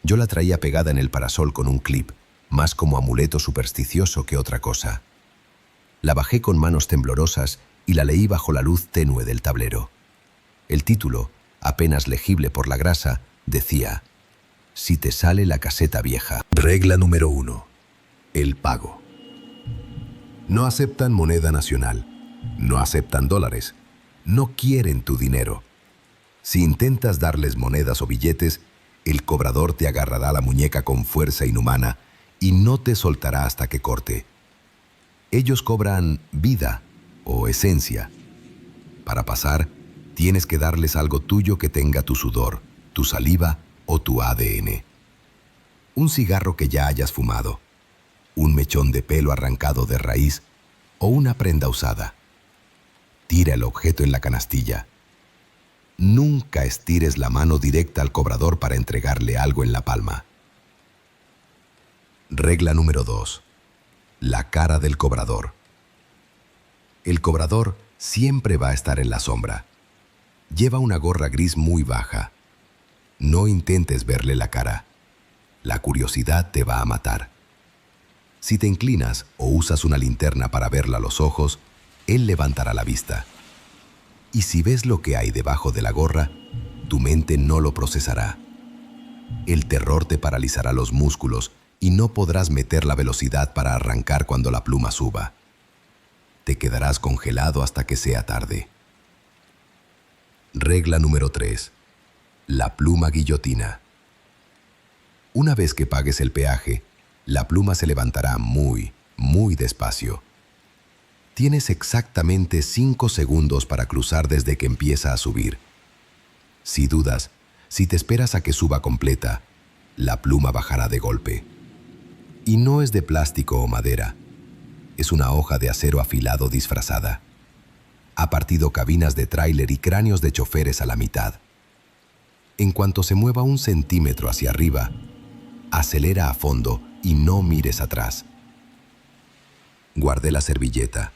Yo la traía pegada en el parasol con un clip, más como amuleto supersticioso que otra cosa. La bajé con manos temblorosas y la leí bajo la luz tenue del tablero. El título, apenas legible por la grasa, decía: Si te sale la caseta vieja. Regla número 1. El pago. No aceptan moneda nacional. No aceptan dólares. No quieren tu dinero. Si intentas darles monedas o billetes, el cobrador te agarrará la muñeca con fuerza inhumana y no te soltará hasta que corte. Ellos cobran vida o esencia. Para pasar, tienes que darles algo tuyo que tenga tu sudor, tu saliva o tu ADN. Un cigarro que ya hayas fumado, un mechón de pelo arrancado de raíz o una prenda usada. Tira el objeto en la canastilla. Nunca estires la mano directa al cobrador para entregarle algo en la palma. Regla número 2. La cara del cobrador. El cobrador siempre va a estar en la sombra. Lleva una gorra gris muy baja. No intentes verle la cara. La curiosidad te va a matar. Si te inclinas o usas una linterna para verla a los ojos, él levantará la vista. Y si ves lo que hay debajo de la gorra, tu mente no lo procesará. El terror te paralizará los músculos y no podrás meter la velocidad para arrancar cuando la pluma suba. Te quedarás congelado hasta que sea tarde. Regla número 3. La pluma guillotina. Una vez que pagues el peaje, la pluma se levantará muy, muy despacio. Tienes exactamente 5 segundos para cruzar desde que empieza a subir. Si dudas, si te esperas a que suba completa, la pluma bajará de golpe. Y no es de plástico o madera, es una hoja de acero afilado disfrazada. Ha partido cabinas de tráiler y cráneos de choferes a la mitad. En cuanto se mueva 1 centímetro hacia arriba, acelera a fondo y no mires atrás. Guardé la servilleta.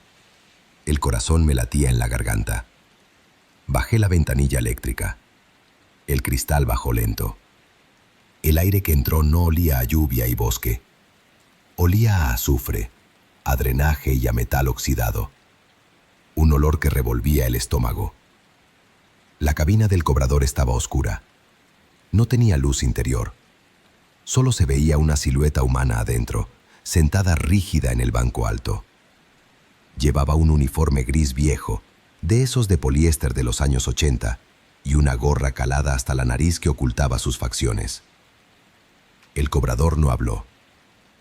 El corazón me latía en la garganta. Bajé la ventanilla eléctrica. El cristal bajó lento. El aire que entró no olía a lluvia y bosque. Olía a azufre, a drenaje y a metal oxidado. Un olor que revolvía el estómago. La cabina del cobrador estaba oscura. No tenía luz interior. Solo se veía una silueta humana adentro, sentada rígida en el banco alto. Llevaba un uniforme gris viejo, de esos de poliéster de los años 80, y una gorra calada hasta la nariz que ocultaba sus facciones. El cobrador no habló.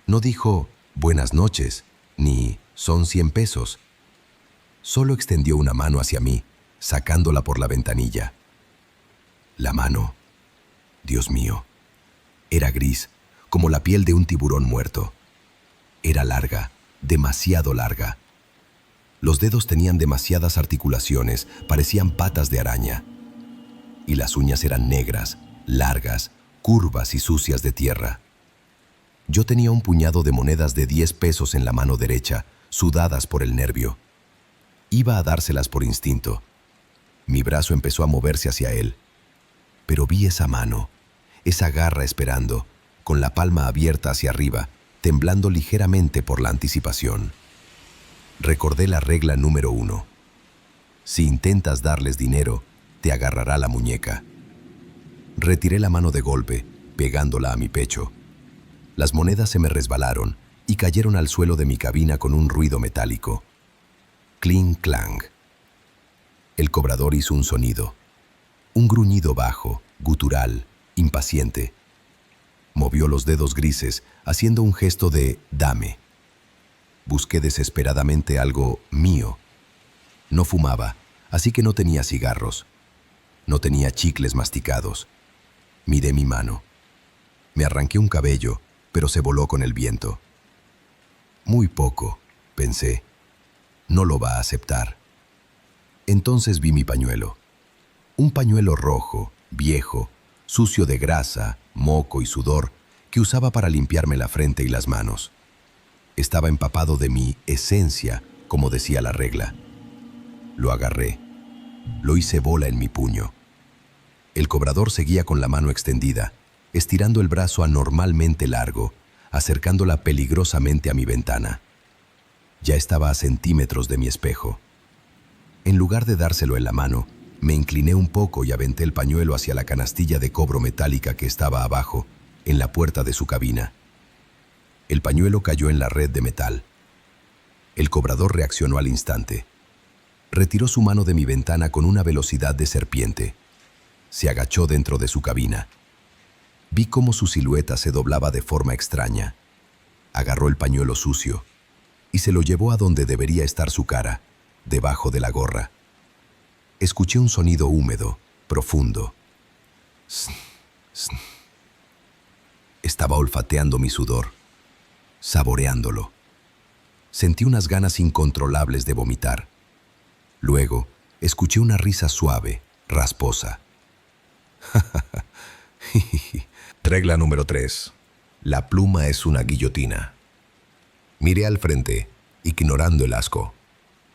No dijo «buenas noches» ni «son 100 pesos». Solo extendió una mano hacia mí, sacándola por la ventanilla. La mano, Dios mío, era gris, como la piel de un tiburón muerto. Era larga, demasiado larga. Los dedos tenían demasiadas articulaciones, parecían patas de araña. Y las uñas eran negras, largas, curvas y sucias de tierra. Yo tenía un puñado de monedas de 10 pesos en la mano derecha, sudadas por el nervio. Iba a dárselas por instinto. Mi brazo empezó a moverse hacia él. Pero vi esa mano, esa garra esperando, con la palma abierta hacia arriba, temblando ligeramente por la anticipación. Recordé la regla número 1. Si intentas darles dinero, te agarrará la muñeca. Retiré la mano de golpe, pegándola a mi pecho. Las monedas se me resbalaron y cayeron al suelo de mi cabina con un ruido metálico. Clink, clang. El cobrador hizo un sonido. Un gruñido bajo, gutural, impaciente. Movió los dedos grises, haciendo un gesto de «dame». Busqué desesperadamente algo mío. No fumaba, así que no tenía cigarros. No tenía chicles masticados. Miré mi mano. Me arranqué un cabello, pero se voló con el viento. Muy poco, pensé. No lo va a aceptar. Entonces vi mi pañuelo. Un pañuelo rojo, viejo, sucio de grasa, moco y sudor, que usaba para limpiarme la frente y las manos. Estaba empapado de mi esencia, como decía la regla. Lo agarré. Lo hice bola en mi puño. El cobrador seguía con la mano extendida, estirando el brazo anormalmente largo, acercándola peligrosamente a mi ventana. Ya estaba a centímetros de mi espejo. En lugar de dárselo en la mano, me incliné un poco y aventé el pañuelo hacia la canastilla de cobro metálica que estaba abajo, en la puerta de su cabina. El pañuelo cayó en la red de metal. El cobrador reaccionó al instante. Retiró su mano de mi ventana con una velocidad de serpiente. Se agachó dentro de su cabina. Vi cómo su silueta se doblaba de forma extraña. Agarró el pañuelo sucio y se lo llevó a donde debería estar su cara, debajo de la gorra. Escuché un sonido húmedo, profundo. Sn, sn. Estaba olfateando mi sudor, saboreándolo. Sentí unas ganas incontrolables de vomitar. Luego, escuché una risa suave, rasposa. Regla número 3. La pluma es una guillotina. Miré al frente, ignorando el asco.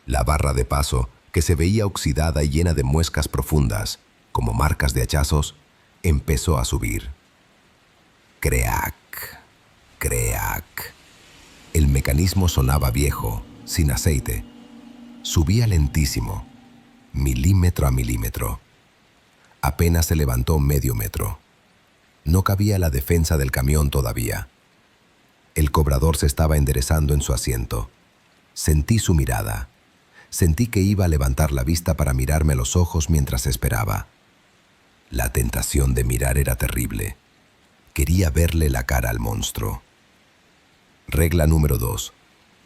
La barra de paso, que se veía oxidada y llena de muescas profundas, como marcas de hachazos, empezó a subir. Creac, creac. El mecanismo sonaba viejo, sin aceite. Subía lentísimo, milímetro a milímetro. Apenas se levantó medio metro. No cabía la defensa del camión todavía. El cobrador se estaba enderezando en su asiento. Sentí su mirada. Sentí que iba a levantar la vista para mirarme a los ojos mientras esperaba. La tentación de mirar era terrible. Quería verle la cara al monstruo. Regla número 2.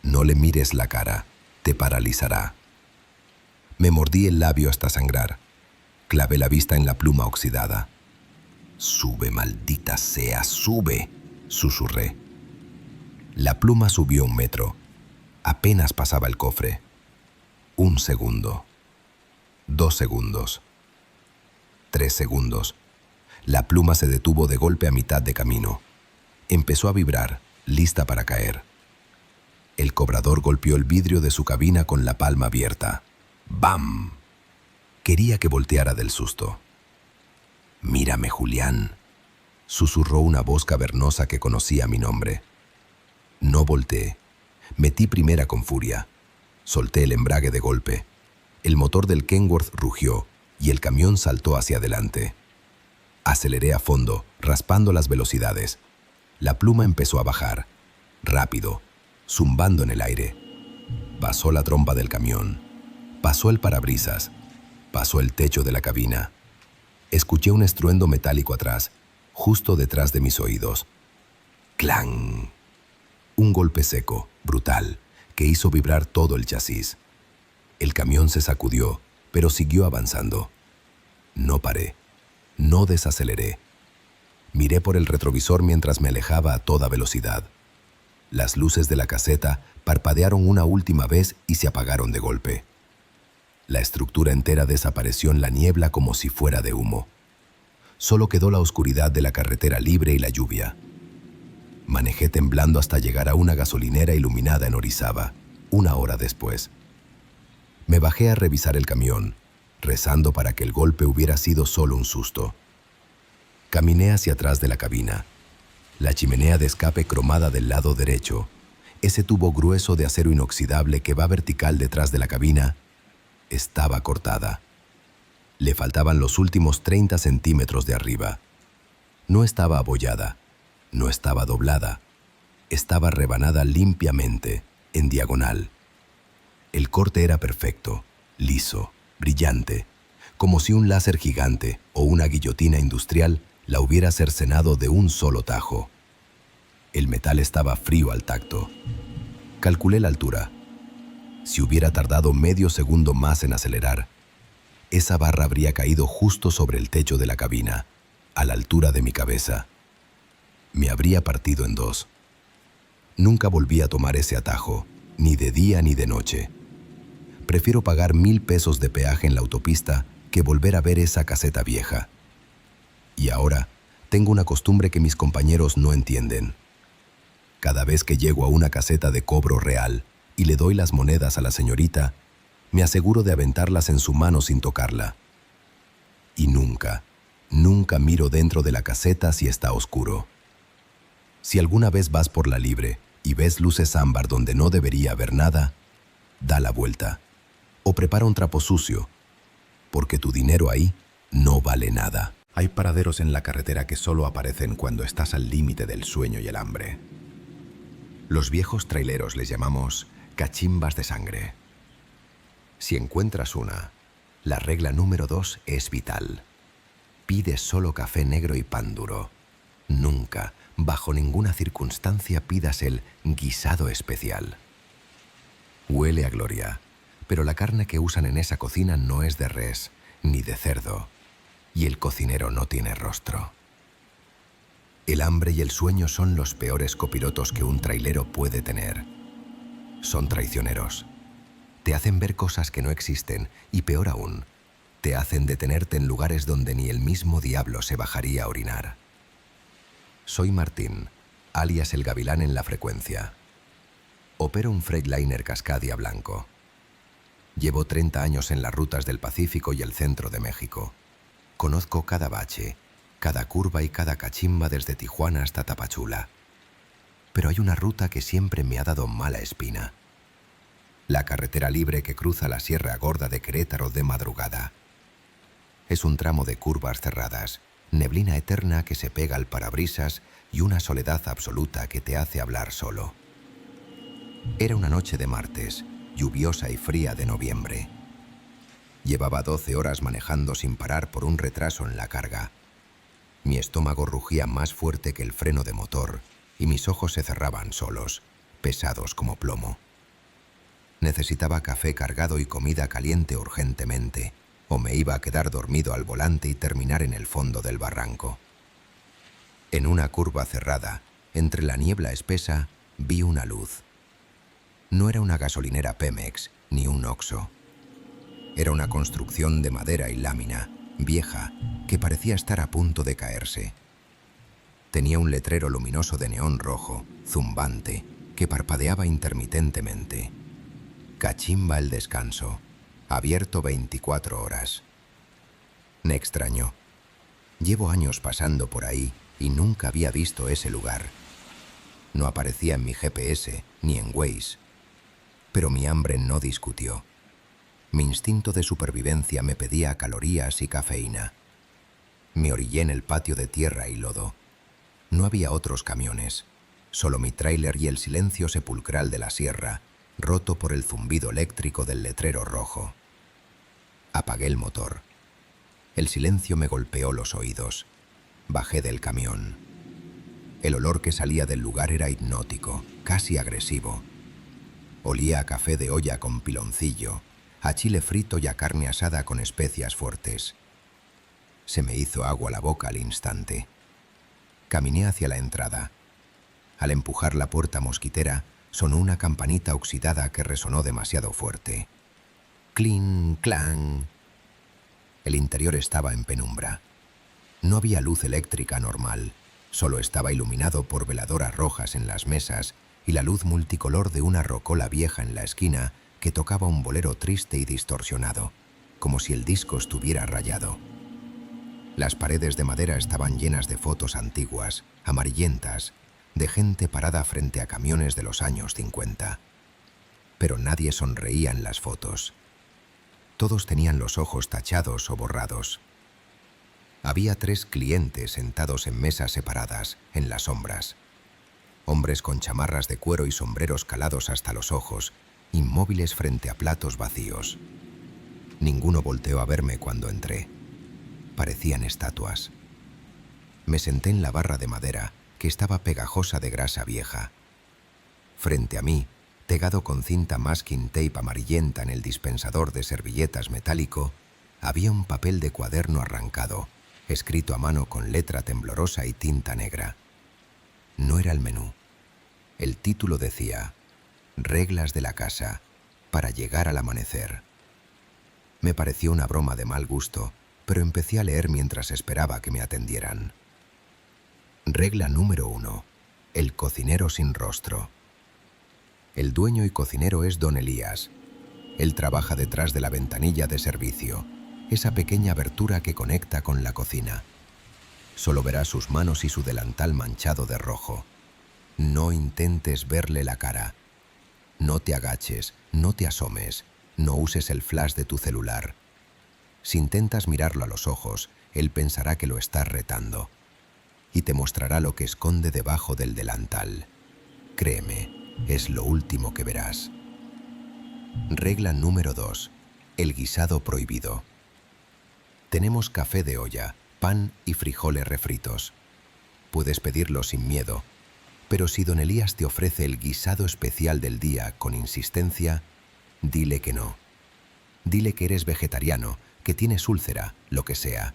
No le mires la cara, te paralizará. Me mordí el labio hasta sangrar. Clavé la vista en la pluma oxidada. «Sube, maldita sea, sube», susurré. La pluma subió 1 metro. Apenas pasaba el cofre. 1 segundo. 2 segundos. 3 segundos. La pluma se detuvo de golpe a mitad de camino. Empezó a vibrar, lista para caer. El cobrador golpeó el vidrio de su cabina con la palma abierta. ¡Bam! Quería que volteara del susto. «Mírame, Julián», susurró una voz cavernosa que conocía mi nombre. No volteé. Metí primera con furia. Solté el embrague de golpe. El motor del Kenworth rugió y el camión saltó hacia adelante. Aceleré a fondo, raspando las velocidades. La pluma empezó a bajar, rápido, zumbando en el aire. Pasó la trompa del camión. Pasó el parabrisas. Pasó el techo de la cabina. Escuché un estruendo metálico atrás, justo detrás de mis oídos. ¡Clang! Un golpe seco, brutal, que hizo vibrar todo el chasis. El camión se sacudió, pero siguió avanzando. No paré. No desaceleré. Miré por el retrovisor mientras me alejaba a toda velocidad. Las luces de la caseta parpadearon una última vez y se apagaron de golpe. La estructura entera desapareció en la niebla como si fuera de humo. Solo quedó la oscuridad de la carretera libre y la lluvia. Manejé temblando hasta llegar a una gasolinera iluminada en Orizaba, 1 hora después. Me bajé a revisar el camión, rezando para que el golpe hubiera sido solo un susto. Caminé hacia atrás de la cabina. La chimenea de escape cromada del lado derecho, ese tubo grueso de acero inoxidable que va vertical detrás de la cabina, estaba cortada. Le faltaban los últimos 30 centímetros de arriba. No estaba abollada, no estaba doblada, estaba rebanada limpiamente, en diagonal. El corte era perfecto, liso, brillante, como si un láser gigante o una guillotina industrial la hubiera cercenado de un solo tajo. El metal estaba frío al tacto. Calculé la altura. Si hubiera tardado medio segundo más en acelerar, esa barra habría caído justo sobre el techo de la cabina, a la altura de mi cabeza. Me habría partido en 2. Nunca volví a tomar ese atajo, ni de día ni de noche. Prefiero pagar 1,000 pesos de peaje en la autopista que volver a ver esa caseta vieja. Y ahora tengo una costumbre que mis compañeros no entienden. Cada vez que llego a una caseta de cobro real y le doy las monedas a la señorita, me aseguro de aventarlas en su mano sin tocarla. Y nunca, nunca miro dentro de la caseta si está oscuro. Si alguna vez vas por la libre y ves luces ámbar donde no debería haber nada, da la vuelta o prepara un trapo sucio, porque tu dinero ahí no vale nada. Hay paraderos en la carretera que solo aparecen cuando estás al límite del sueño y el hambre. Los viejos traileros les llamamos cachimbas de sangre. Si encuentras una, la regla número 2 es vital. Pide solo café negro y pan duro. Nunca, bajo ninguna circunstancia, pidas el guisado especial. Huele a gloria, pero la carne que usan en esa cocina no es de res ni de cerdo, y el cocinero no tiene rostro. El hambre y el sueño son los peores copilotos que un trailero puede tener. Son traicioneros. Te hacen ver cosas que no existen y, peor aún, te hacen detenerte en lugares donde ni el mismo diablo se bajaría a orinar. Soy Martín, alias el Gavilán en la frecuencia. Opero un Freightliner Cascadia blanco. Llevo 30 años en las rutas del Pacífico y el centro de México. Conozco cada bache, cada curva y cada cachimba desde Tijuana hasta Tapachula. Pero hay una ruta que siempre me ha dado mala espina. La carretera libre que cruza la Sierra Gorda de Querétaro de madrugada. Es un tramo de curvas cerradas, neblina eterna que se pega al parabrisas y una soledad absoluta que te hace hablar solo. Era una noche de martes, lluviosa y fría de noviembre. Llevaba 12 horas manejando sin parar por un retraso en la carga. Mi estómago rugía más fuerte que el freno de motor y mis ojos se cerraban solos, pesados como plomo. Necesitaba café cargado y comida caliente urgentemente, o me iba a quedar dormido al volante y terminar en el fondo del barranco. En una curva cerrada, entre la niebla espesa, vi una luz. No era una gasolinera Pemex ni un Oxxo. Era una construcción de madera y lámina, vieja, que parecía estar a punto de caerse. Tenía un letrero luminoso de neón rojo, zumbante, que parpadeaba intermitentemente. Cachimba el descanso, abierto 24 horas. Me extrañó. Llevo años pasando por ahí y nunca había visto ese lugar. No aparecía en mi GPS ni en Waze. Pero mi hambre no discutió. Mi instinto de supervivencia me pedía calorías y cafeína. Me orillé en el patio de tierra y lodo. No había otros camiones, solo mi tráiler y el silencio sepulcral de la sierra, roto por el zumbido eléctrico del letrero rojo. Apagué el motor. El silencio me golpeó los oídos. Bajé del camión. El olor que salía del lugar era hipnótico, casi agresivo. Olía a café de olla con piloncillo, a chile frito y a carne asada con especias fuertes. Se me hizo agua la boca al instante. Caminé hacia la entrada. Al empujar la puerta mosquitera, sonó una campanita oxidada que resonó demasiado fuerte. ¡Clink, clang! El interior estaba en penumbra. No había luz eléctrica normal, solo estaba iluminado por veladoras rojas en las mesas y la luz multicolor de una rocola vieja en la esquina que tocaba un bolero triste y distorsionado, como si el disco estuviera rayado. Las paredes de madera estaban llenas de fotos antiguas, amarillentas, de gente parada frente a camiones de los años 50. Pero nadie sonreía en las fotos. Todos tenían los ojos tachados o borrados. Había 3 clientes sentados en mesas separadas, en las sombras. Hombres con chamarras de cuero y sombreros calados hasta los ojos, inmóviles frente a platos vacíos. Ninguno volteó a verme cuando entré. Parecían estatuas. Me senté en la barra de madera, que estaba pegajosa de grasa vieja. Frente a mí, pegado con cinta masking tape amarillenta en el dispensador de servilletas metálico, había un papel de cuaderno arrancado, escrito a mano con letra temblorosa y tinta negra. No era el menú. El título decía: Reglas de la casa, para llegar al amanecer. Me pareció una broma de mal gusto, pero empecé a leer mientras esperaba que me atendieran. Regla número 1. El cocinero sin rostro. El dueño y cocinero es don Elías. Él trabaja detrás de la ventanilla de servicio, esa pequeña abertura que conecta con la cocina. Solo verás sus manos y su delantal manchado de rojo. No intentes verle la cara. No te agaches, no te asomes, no uses el flash de tu celular. Si intentas mirarlo a los ojos, él pensará que lo estás retando y te mostrará lo que esconde debajo del delantal. Créeme, es lo último que verás. Regla número 2. El guisado prohibido. Tenemos café de olla, pan y frijoles refritos. Puedes pedirlo sin miedo, pero si don Elías te ofrece el guisado especial del día con insistencia, dile que no. Dile que eres vegetariano, que tienes úlcera, lo que sea.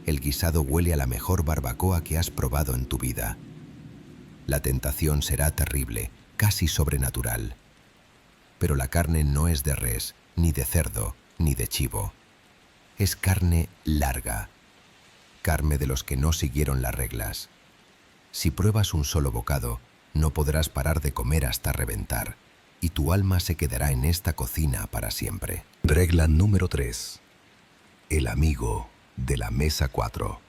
El guisado huele a la mejor barbacoa que has probado en tu vida. La tentación será terrible, casi sobrenatural. Pero la carne no es de res, ni de cerdo, ni de chivo. Es carne larga. Carne de los que no siguieron las reglas. Si pruebas un solo bocado, no podrás parar de comer hasta reventar, y tu alma se quedará en esta cocina para siempre. Regla número 3. El amigo de la mesa 4.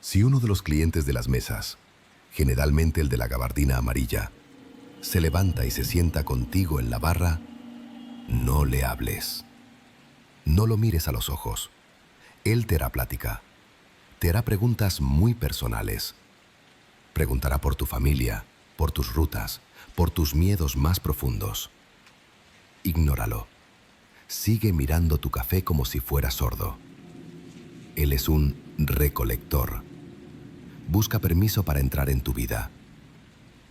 Si uno de los clientes de las mesas, generalmente el de la gabardina amarilla, se levanta y se sienta contigo en la barra, no le hables. No lo mires a los ojos. Él te hará plática. Te hará preguntas muy personales. Preguntará por tu familia, por tus rutas, por tus miedos más profundos. Ignóralo. Sigue mirando tu café como si fuera sordo. Él es un recolector. Busca permiso para entrar en tu vida.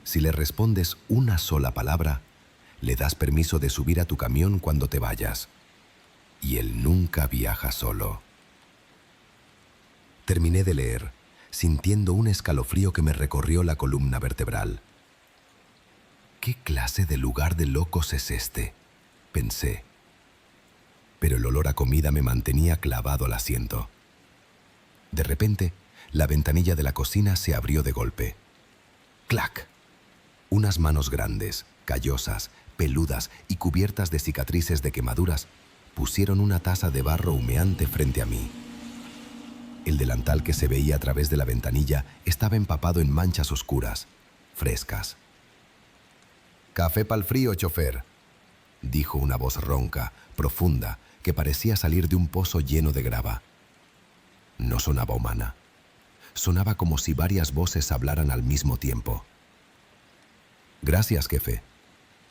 Si le respondes una sola palabra, le das permiso de subir a tu camión cuando te vayas. Y él nunca viaja solo. Terminé de leer, sintiendo un escalofrío que me recorrió la columna vertebral. ¿Qué clase de lugar de locos es este?, pensé. Pero el olor a comida me mantenía clavado al asiento. De repente, la ventanilla de la cocina se abrió de golpe. ¡Clac! Unas manos grandes, callosas, peludas y cubiertas de cicatrices de quemaduras pusieron una taza de barro humeante frente a mí. El delantal que se veía a través de la ventanilla estaba empapado en manchas oscuras, frescas. «Café pa'l frío, chofer», dijo una voz ronca, profunda, que parecía salir de un pozo lleno de grava. No sonaba humana. Sonaba como si varias voces hablaran al mismo tiempo. «Gracias, jefe»,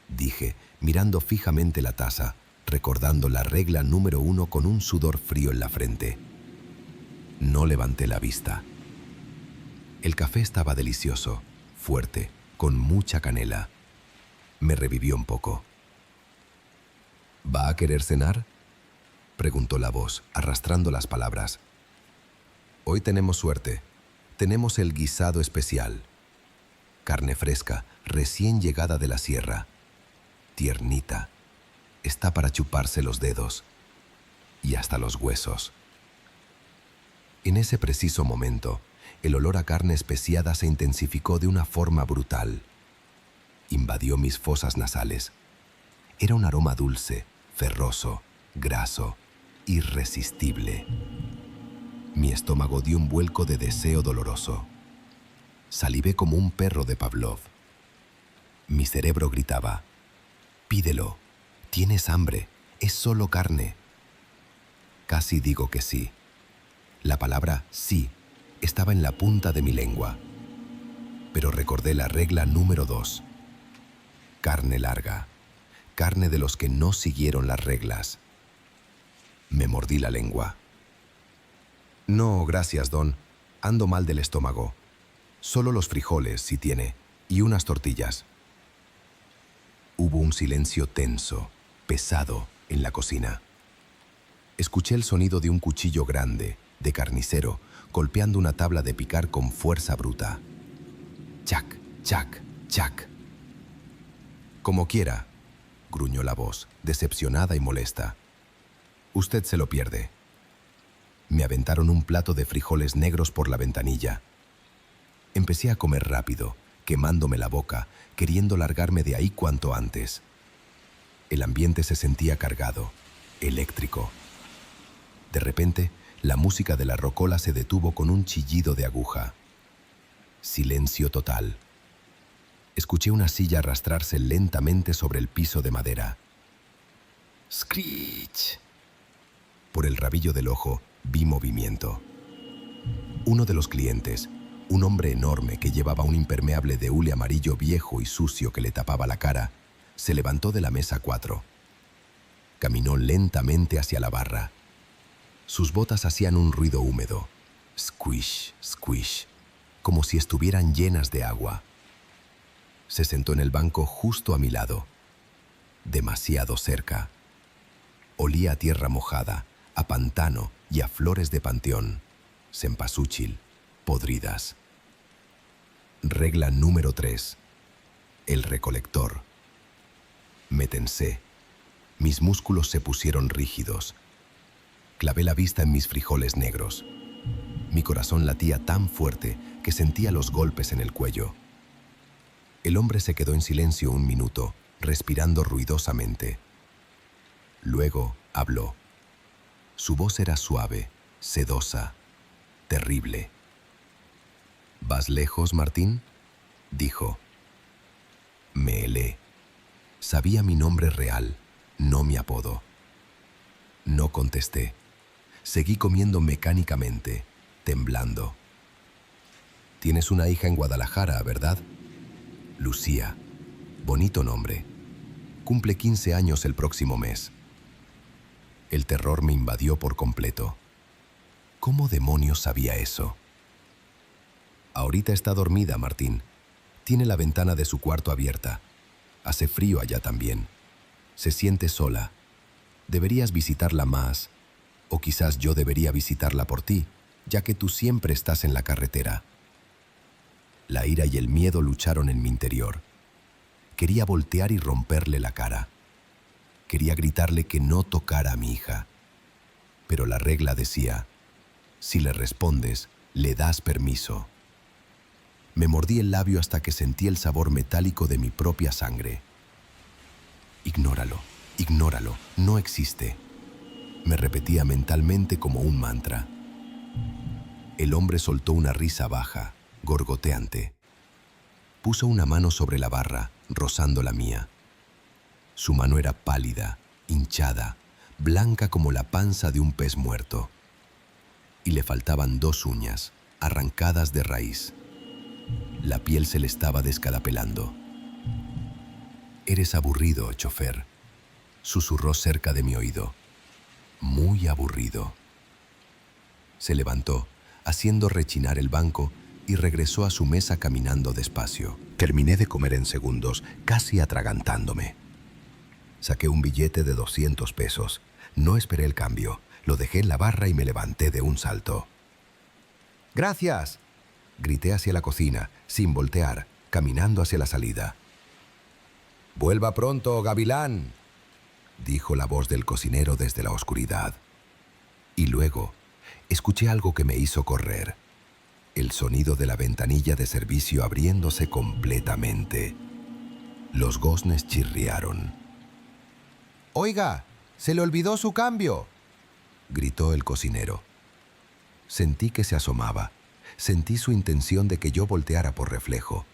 dije, mirando fijamente la taza, recordando la regla número 1 con un sudor frío en la frente. No levanté la vista. El café estaba delicioso, fuerte, con mucha canela. Me revivió un poco. «¿Va a querer cenar?», preguntó la voz, arrastrando las palabras. «Hoy tenemos suerte. Tenemos el guisado especial. Carne fresca, recién llegada de la sierra. Tiernita. Está para chuparse los dedos. Y hasta los huesos». En ese preciso momento, el olor a carne especiada se intensificó de una forma brutal. Invadió mis fosas nasales. Era un aroma dulce, ferroso, graso, irresistible. Mi estómago dio un vuelco de deseo doloroso. Salivé como un perro de Pavlov. Mi cerebro gritaba: «Pídelo, tienes hambre, es solo carne». Casi digo que sí. La palabra sí estaba en la punta de mi lengua. Pero recordé la regla número 2. Carne larga. Carne de los que no siguieron las reglas. Me mordí la lengua. «No, gracias, don. Ando mal del estómago. Solo los frijoles, si tiene, y unas tortillas». Hubo un silencio tenso, pesado, en la cocina. Escuché el sonido de un cuchillo grande, de carnicero, golpeando una tabla de picar con fuerza bruta. «Chac, chac, chac». «Como quiera», gruñó la voz, decepcionada y molesta. «Usted se lo pierde». Me aventaron un plato de frijoles negros por la ventanilla. Empecé a comer rápido, quemándome la boca, queriendo largarme de ahí cuanto antes. El ambiente se sentía cargado, eléctrico. De repente, la música de la rocola se detuvo con un chillido de aguja. Silencio total. Escuché una silla arrastrarse lentamente sobre el piso de madera. ¡Screech! Por el rabillo del ojo vi movimiento. Uno de los clientes, un hombre enorme que llevaba un impermeable de hule amarillo viejo y sucio que le tapaba la cara, se levantó de la mesa 4. Caminó lentamente hacia la barra. Sus botas hacían un ruido húmedo. Squish, squish, como si estuvieran llenas de agua. Se sentó en el banco justo a mi lado. Demasiado cerca. Olía a tierra mojada, a pantano y a flores de panteón, cempasúchil, podridas. Regla número 3. El recolector. Me tensé. Mis músculos se pusieron rígidos. Clavé la vista en mis frijoles negros. Mi corazón latía tan fuerte que sentía los golpes en el cuello. El hombre se quedó en silencio un minuto, respirando ruidosamente. Luego habló. Su voz era suave, sedosa, terrible. «¿Vas lejos, Martín?», dijo. Me helé. Sabía mi nombre real, no mi apodo. No contesté. Seguí comiendo mecánicamente, temblando. «Tienes una hija en Guadalajara, ¿verdad?». «Lucía. Bonito nombre. Cumple 15 años el próximo mes». El terror me invadió por completo. ¿Cómo demonios sabía eso? Ahorita está dormida, Martín. Tiene la ventana de su cuarto abierta. Hace frío allá también. Se siente sola. Deberías visitarla más, o quizás yo debería visitarla por ti, ya que tú siempre estás en la carretera. La ira y el miedo lucharon en mi interior. Quería voltear y romperle la cara. Quería gritarle que no tocara a mi hija. Pero la regla decía, si le respondes, le das permiso. Me mordí el labio hasta que sentí el sabor metálico de mi propia sangre. Ignóralo, ignóralo, no existe. Me repetía mentalmente como un mantra. El hombre soltó una risa baja, gorgoteante. Puso una mano sobre la barra, rozando la mía. Su mano era pálida, hinchada, blanca como la panza de un pez muerto. Y le faltaban 2 uñas, arrancadas de raíz. La piel se le estaba descadapelando. «Eres aburrido, chofer», susurró cerca de mi oído. «Muy aburrido». Se levantó, haciendo rechinar el banco, y regresó a su mesa caminando despacio. Terminé de comer en segundos, casi atragantándome. Saqué un billete de 200 pesos. No esperé el cambio. Lo dejé en la barra y me levanté de un salto. «¡Gracias!», grité hacia la cocina, sin voltear, caminando hacia la salida. «Vuelva pronto, gavilán», dijo la voz del cocinero desde la oscuridad. Y luego escuché algo que me hizo correr. El sonido de la ventanilla de servicio abriéndose completamente. Los goznes chirriaron. «Oiga, se le olvidó su cambio», gritó el cocinero. Sentí que se asomaba. Sentí su intención de que yo volteara por reflejo.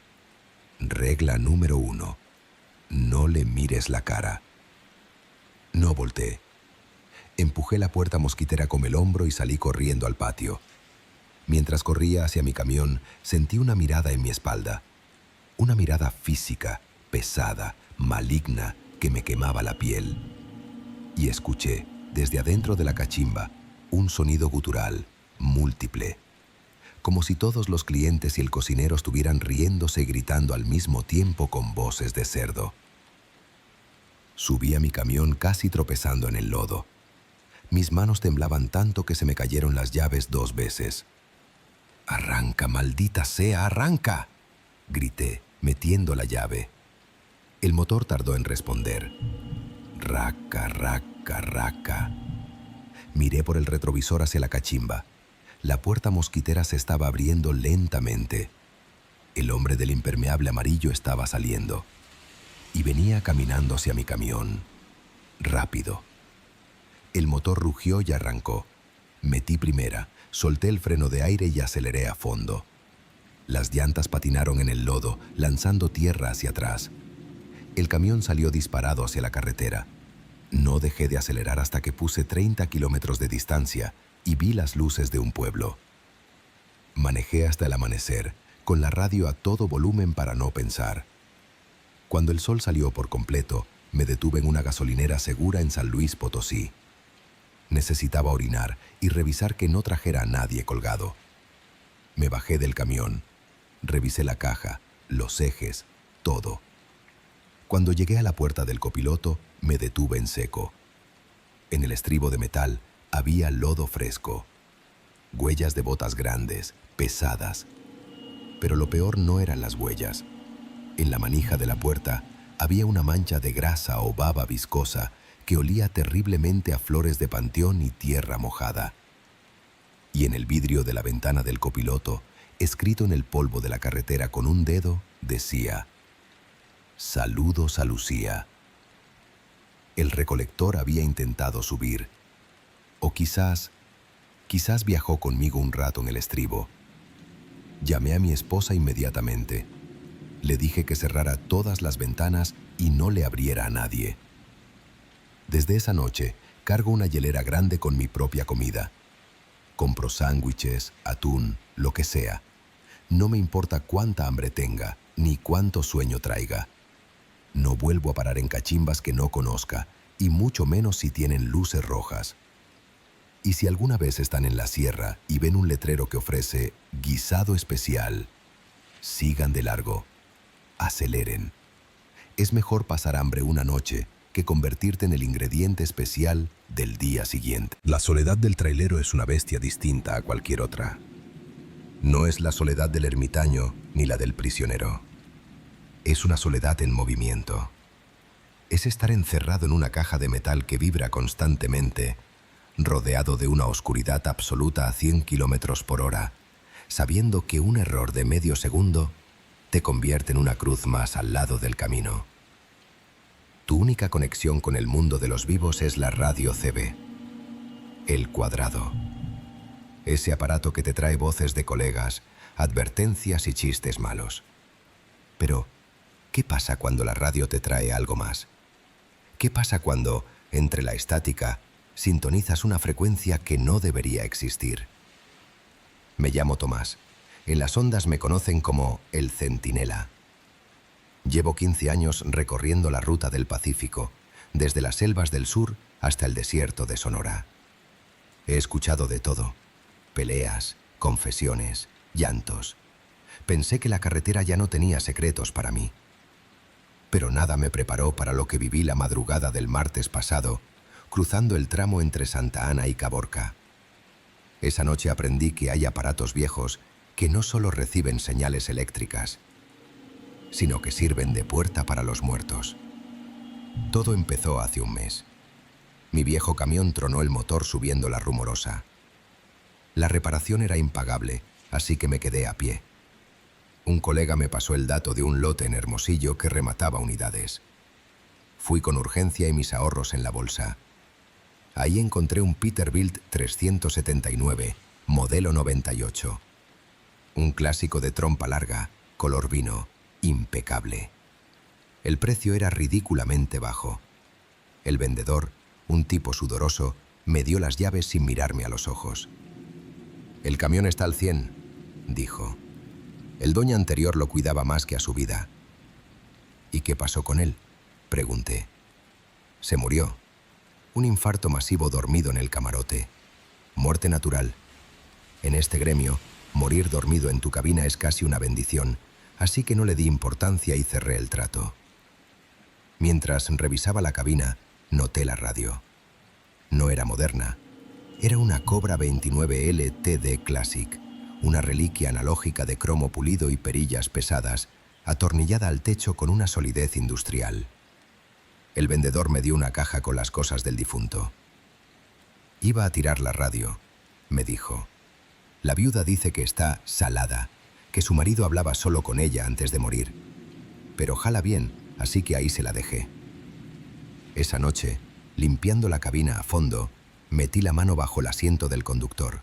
Regla número 1. No le mires la cara. No volteé. Empujé la puerta mosquitera con el hombro y salí corriendo al patio. Mientras corría hacia mi camión, sentí una mirada en mi espalda. Una mirada física, pesada, maligna, que me quemaba la piel. Y escuché, desde adentro de la cachimba, un sonido gutural, múltiple. Como si todos los clientes y el cocinero estuvieran riéndose y gritando al mismo tiempo con voces de cerdo. Subí a mi camión casi tropezando en el lodo. Mis manos temblaban tanto que se me cayeron las llaves 2 veces. «¡Arranca, maldita sea, arranca!», grité, metiendo la llave. El motor tardó en responder. Raca, raca, raca. Miré por el retrovisor hacia la cachimba. La puerta mosquitera se estaba abriendo lentamente. El hombre del impermeable amarillo estaba saliendo. Y venía caminando hacia mi camión. Rápido. El motor rugió y arrancó. Metí primera, solté el freno de aire y aceleré a fondo. Las llantas patinaron en el lodo, lanzando tierra hacia atrás. El camión salió disparado hacia la carretera. No dejé de acelerar hasta que puse 30 kilómetros de distancia y vi las luces de un pueblo. Manejé hasta el amanecer, con la radio a todo volumen para no pensar. Cuando el sol salió por completo, me detuve en una gasolinera segura en San Luis Potosí. Necesitaba orinar y revisar que no trajera a nadie colgado. Me bajé del camión. Revisé la caja, los ejes, todo. Cuando llegué a la puerta del copiloto, me detuve en seco. En el estribo de metal había lodo fresco. Huellas de botas grandes, pesadas. Pero lo peor no eran las huellas. En la manija de la puerta había una mancha de grasa o baba viscosa que olía terriblemente a flores de panteón y tierra mojada. Y en el vidrio de la ventana del copiloto, escrito en el polvo de la carretera con un dedo, decía: «Saludos a Lucía». El recolector había intentado subir. O quizás viajó conmigo un rato en el estribo. Llamé a mi esposa inmediatamente. Le dije que cerrara todas las ventanas y no le abriera a nadie. Desde esa noche, cargo una hielera grande con mi propia comida. Compro sándwiches, atún, lo que sea. No me importa cuánta hambre tenga, ni cuánto sueño traiga. No vuelvo a parar en cachimbas que no conozca, y mucho menos si tienen luces rojas. Y si alguna vez están en la sierra y ven un letrero que ofrece guisado especial, sigan de largo, aceleren. Es mejor pasar hambre una noche que convertirte en el ingrediente especial del día siguiente. La soledad del trailero es una bestia distinta a cualquier otra. No es la soledad del ermitaño ni la del prisionero. Es una soledad en movimiento. Es estar encerrado en una caja de metal que vibra constantemente, rodeado de una oscuridad absoluta a 100 kilómetros por hora, sabiendo que un error de medio segundo te convierte en una cruz más al lado del camino. Tu única conexión con el mundo de los vivos es la radio CB, el cuadrado. Ese aparato que te trae voces de colegas, advertencias y chistes malos. Pero, ¿qué pasa cuando la radio te trae algo más? ¿Qué pasa cuando, entre la estática, sintonizas una frecuencia que no debería existir? Me llamo Tomás. En las ondas me conocen como el Centinela. Llevo 15 años recorriendo la ruta del Pacífico, desde las selvas del sur hasta el desierto de Sonora. He escuchado de todo: peleas, confesiones, llantos. Pensé que la carretera ya no tenía secretos para mí. Pero nada me preparó para lo que viví la madrugada del martes pasado, cruzando el tramo entre Santa Ana y Caborca. Esa noche aprendí que hay aparatos viejos que no solo reciben señales eléctricas, sino que sirven de puerta para los muertos. Todo empezó hace un mes. Mi viejo camión tronó el motor subiendo la Rumorosa. La reparación era impagable, así que me quedé a pie. Un colega me pasó el dato de un lote en Hermosillo que remataba unidades. Fui con urgencia y mis ahorros en la bolsa. Ahí encontré un Peterbilt 379, modelo 98. Un clásico de trompa larga, color vino, impecable. El precio era ridículamente bajo. El vendedor, un tipo sudoroso, me dio las llaves sin mirarme a los ojos. «El camión está al 100», dijo. El dueño anterior lo cuidaba más que a su vida. «¿Y qué pasó con él?», pregunté. «Se murió. Un infarto masivo dormido en el camarote. Muerte natural. En este gremio, morir dormido en tu cabina es casi una bendición, así que no le di importancia y cerré el trato». Mientras revisaba la cabina, noté la radio. No era moderna. Era una Cobra 29L TD Classic, una reliquia analógica de cromo pulido y perillas pesadas, atornillada al techo con una solidez industrial. El vendedor me dio una caja con las cosas del difunto. «Iba a tirar la radio», me dijo. «La viuda dice que está salada, que su marido hablaba solo con ella antes de morir. Pero jala bien, así que ahí se la dejé». Esa noche, limpiando la cabina a fondo, metí la mano bajo el asiento del conductor.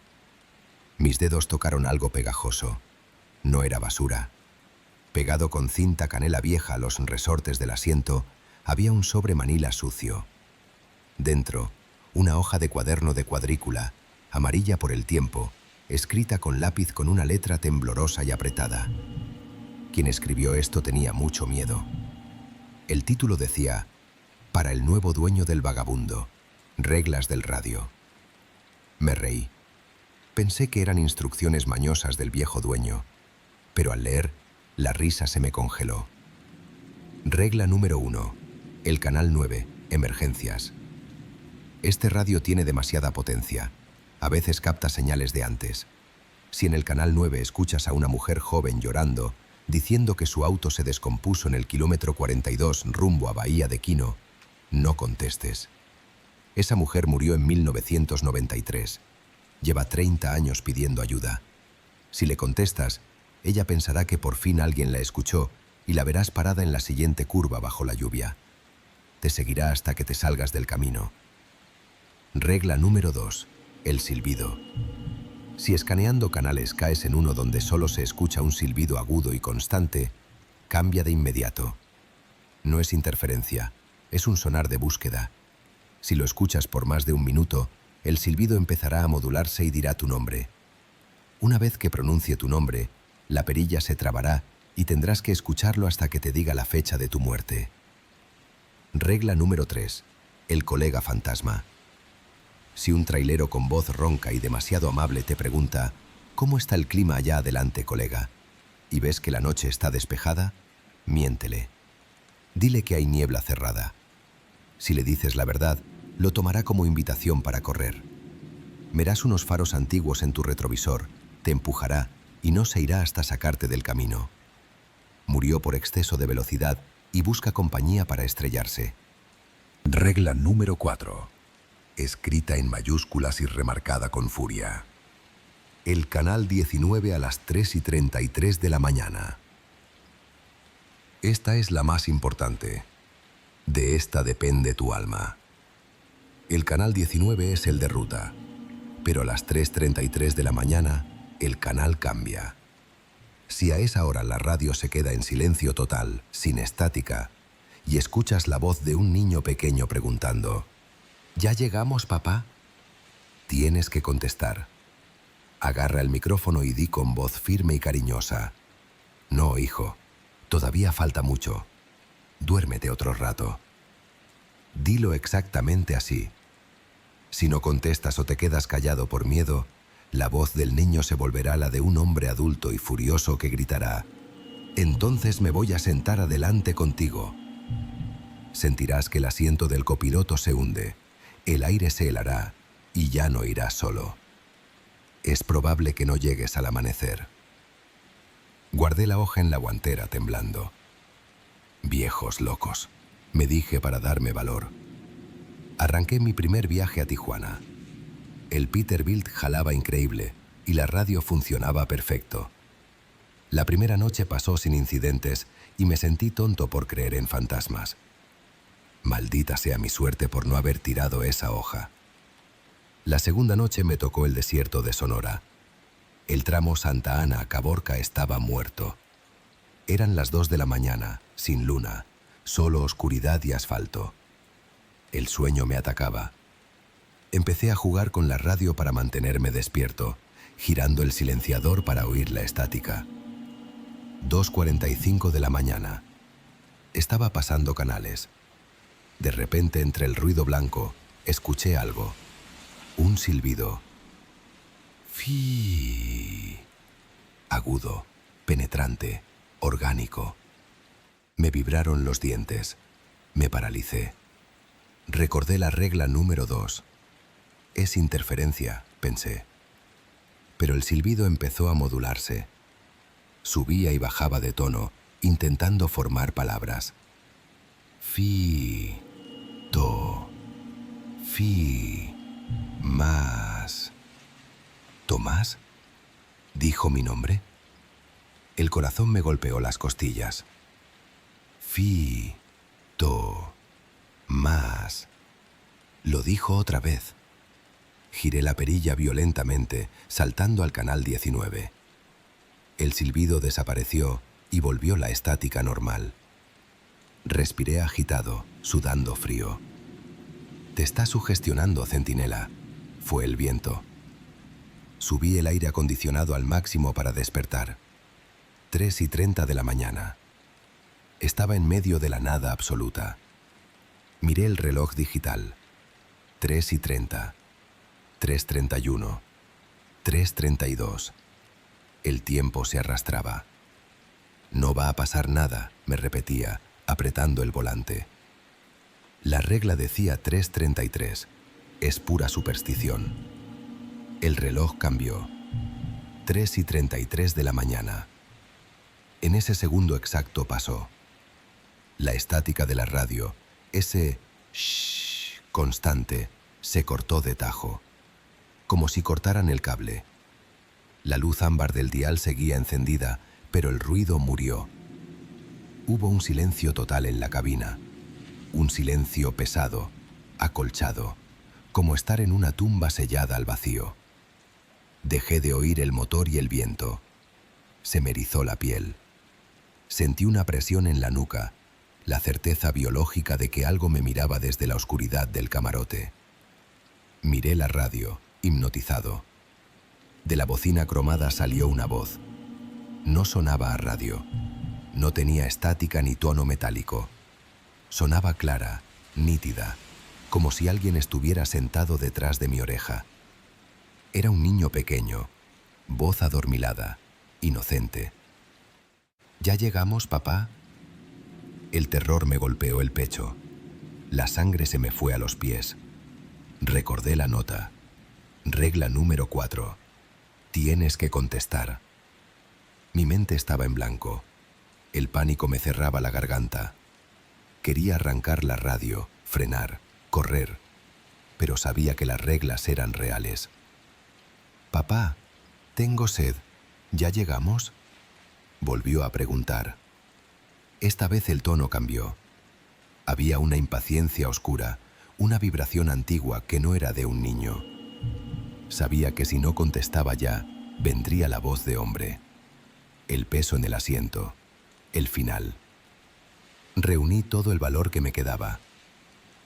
Mis dedos tocaron algo pegajoso. No era basura. Pegado con cinta canela vieja a los resortes del asiento, había un sobre manila sucio. Dentro, una hoja de cuaderno de cuadrícula, amarilla por el tiempo, escrita con lápiz con una letra temblorosa y apretada. Quien escribió esto tenía mucho miedo. El título decía: «Para el nuevo dueño del vagabundo. Reglas del radio». Me reí. Pensé que eran instrucciones mañosas del viejo dueño, pero al leer, la risa se me congeló. Regla número 1. El canal 9. Emergencias. Este radio tiene demasiada potencia. A veces capta señales de antes. Si en el canal 9 escuchas a una mujer joven llorando, diciendo que su auto se descompuso en el kilómetro 42 rumbo a Bahía de Quino, no contestes. Esa mujer murió en 1993. Lleva 30 años pidiendo ayuda. Si le contestas, ella pensará que por fin alguien la escuchó y la verás parada en la siguiente curva bajo la lluvia. Te seguirá hasta que te salgas del camino. Regla número 2. El silbido. Si escaneando canales caes en uno donde solo se escucha un silbido agudo y constante, cambia de inmediato. No es interferencia, es un sonar de búsqueda. Si lo escuchas por más de un minuto, el silbido empezará a modularse y dirá tu nombre. Una vez que pronuncie tu nombre, la perilla se trabará y tendrás que escucharlo hasta que te diga la fecha de tu muerte. Regla número 3. el colega fantasma. Si un trailero con voz ronca y demasiado amable te pregunta «¿Cómo está el clima allá adelante, colega?», y ves que la noche está despejada, miéntele. Dile que hay niebla cerrada. Si le dices la verdad, lo tomará como invitación para correr. Verás unos faros antiguos en tu retrovisor, te empujará y no se irá hasta sacarte del camino. Murió por exceso de velocidad y busca compañía para estrellarse. Regla número 4. Escrita en mayúsculas y remarcada con furia. El canal 19 a las 3:33 de la mañana. Esta es la más importante. De esta depende tu alma. El canal 19 es el de ruta, pero a las 3:33 de la mañana el canal cambia. Si a esa hora la radio se queda en silencio total, sin estática, y escuchas la voz de un niño pequeño preguntando «¿Ya llegamos, papá?», tienes que contestar. Agarra el micrófono y di con voz firme y cariñosa «No, hijo, todavía falta mucho. Duérmete otro rato». Dilo exactamente así. Si no contestas o te quedas callado por miedo, la voz del niño se volverá la de un hombre adulto y furioso que gritará «Entonces me voy a sentar adelante contigo». Sentirás que el asiento del copiloto se hunde, el aire se helará y ya no irás solo. Es probable que no llegues al amanecer. Guardé la hoja en la guantera temblando. Viejos locos, me dije para darme valor. Arranqué mi primer viaje a Tijuana. El Peterbilt jalaba increíble y la radio funcionaba perfecto. La primera noche pasó sin incidentes y me sentí tonto por creer en fantasmas. Maldita sea mi suerte por no haber tirado esa hoja. La segunda noche me tocó el desierto de Sonora. El tramo Santa Ana a Caborca estaba muerto. Eran las 2 de la mañana, sin luna, solo oscuridad y asfalto. El sueño me atacaba. Empecé a jugar con la radio para mantenerme despierto, girando el silenciador para oír la estática. 2:45 de la mañana. Estaba pasando canales. De repente, entre el ruido blanco, escuché algo. Un silbido. ¡Fi! Agudo, penetrante, orgánico. Me vibraron los dientes. Me paralicé. Recordé la regla número 2. Es interferencia, pensé. Pero el silbido empezó a modularse. Subía y bajaba de tono, intentando formar palabras. Fi, to, fi, más. ¿Tomás? ¿Dijo mi nombre? El corazón me golpeó las costillas. Fi, to, más. Lo dijo otra vez. Giré la perilla violentamente, saltando al canal 19. El silbido desapareció y volvió la estática normal. Respiré agitado, sudando frío. «Te estás sugestionando, centinela», fue el viento. Subí el aire acondicionado al máximo para despertar. 3:30 de la mañana. Estaba en medio de la nada absoluta. Miré el reloj digital. 3:30, 3:31, 3:32. El tiempo se arrastraba. «No va a pasar nada», me repetía, apretando el volante. La regla decía 3:33. Es pura superstición. El reloj cambió. 3:33 de la mañana. En ese segundo exacto pasó. La estática de la radio, ese shhh constante, se cortó de tajo, como si cortaran el cable. La luz ámbar del dial seguía encendida, pero el ruido murió. Hubo un silencio total en la cabina, un silencio pesado, acolchado, como estar en una tumba sellada al vacío. Dejé de oír el motor y el viento. Se me erizó la piel. Sentí una presión en la nuca, la certeza biológica de que algo me miraba desde la oscuridad del camarote. Miré la radio, hipnotizado. De la bocina cromada salió una voz. No sonaba a radio. No tenía estática ni tono metálico. Sonaba clara, nítida, como si alguien estuviera sentado detrás de mi oreja. Era un niño pequeño, voz adormilada, inocente. ¿Ya llegamos, papá? El terror me golpeó el pecho. La sangre se me fue a los pies. Recordé la nota. Regla número 4. Tienes que contestar. Mi mente estaba en blanco. El pánico me cerraba la garganta. Quería arrancar la radio, frenar, correr, pero sabía que las reglas eran reales. Papá, tengo sed. ¿Ya llegamos? Volvió a preguntar. Esta vez el tono cambió. Había una impaciencia oscura, una vibración antigua que no era de un niño. Sabía que si no contestaba ya, vendría la voz de hombre. El peso en el asiento. El final. Reuní todo el valor que me quedaba.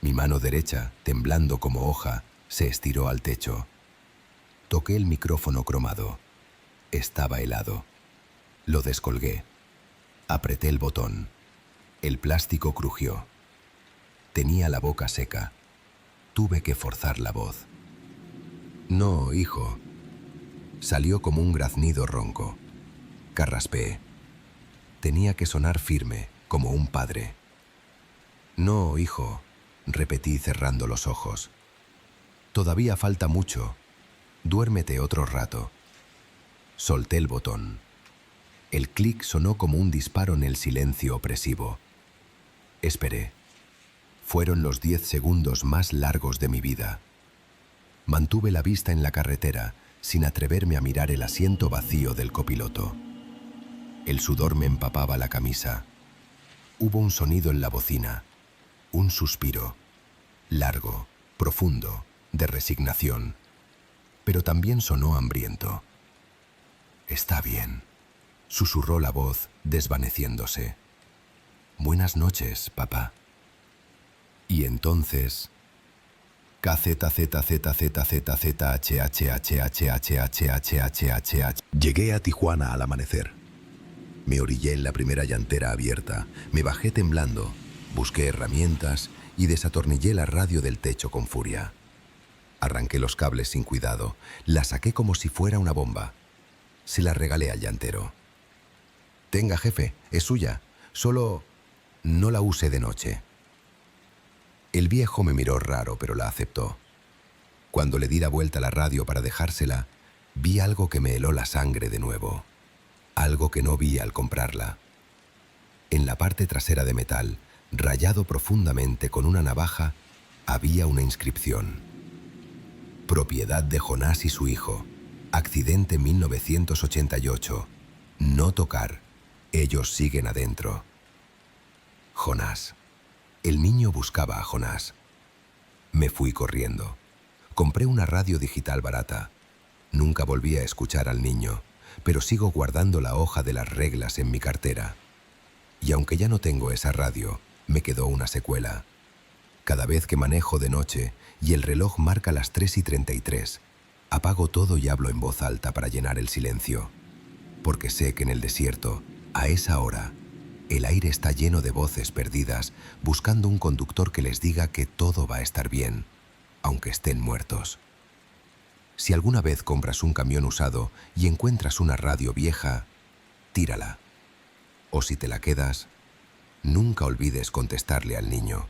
Mi mano derecha, temblando como hoja, se estiró al techo. Toqué el micrófono cromado. Estaba helado. Lo descolgué. Apreté el botón. El plástico crujió. Tenía la boca seca. Tuve que forzar la voz. No, hijo. Salió como un graznido ronco. Carraspeé. Tenía que sonar firme, como un padre. No, hijo, repetí cerrando los ojos. Todavía falta mucho. Duérmete otro rato. Solté el botón. El clic sonó como un disparo en el silencio opresivo. Esperé. Fueron los 10 segundos más largos de mi vida. Mantuve la vista en la carretera, sin atreverme a mirar el asiento vacío del copiloto. El sudor me empapaba la camisa. Hubo un sonido en la bocina, un suspiro, largo, profundo, de resignación, pero también sonó hambriento. Está bien, susurró la voz, desvaneciéndose. Buenas noches, papá. Y entonces... Llegué a Tijuana al amanecer. Me orillé en la primera llantera abierta, me bajé temblando, busqué herramientas y desatornillé la radio del techo con furia. Arranqué los cables sin cuidado, la saqué como si fuera una bomba. Se la regalé al llantero. Tenga, jefe, es suya, solo no la use de noche. El viejo me miró raro, pero la aceptó. Cuando le di la vuelta a la radio para dejársela, vi algo que me heló la sangre de nuevo. Algo que no vi al comprarla. En la parte trasera de metal, rayado profundamente con una navaja, había una inscripción. Propiedad de Jonás y su hijo. Accidente 1988. No tocar. Ellos siguen adentro. Jonás. El niño buscaba a Jonás. Me fui corriendo. Compré una radio digital barata. Nunca volví a escuchar al niño, pero sigo guardando la hoja de las reglas en mi cartera. Y aunque ya no tengo esa radio, me quedó una secuela. Cada vez que manejo de noche y el reloj marca las 3:33, apago todo y hablo en voz alta para llenar el silencio. Porque sé que en el desierto, a esa hora, el aire está lleno de voces perdidas buscando un conductor que les diga que todo va a estar bien, aunque estén muertos. Si alguna vez compras un camión usado y encuentras una radio vieja, tírala. O si te la quedas, nunca olvides contestarle al niño.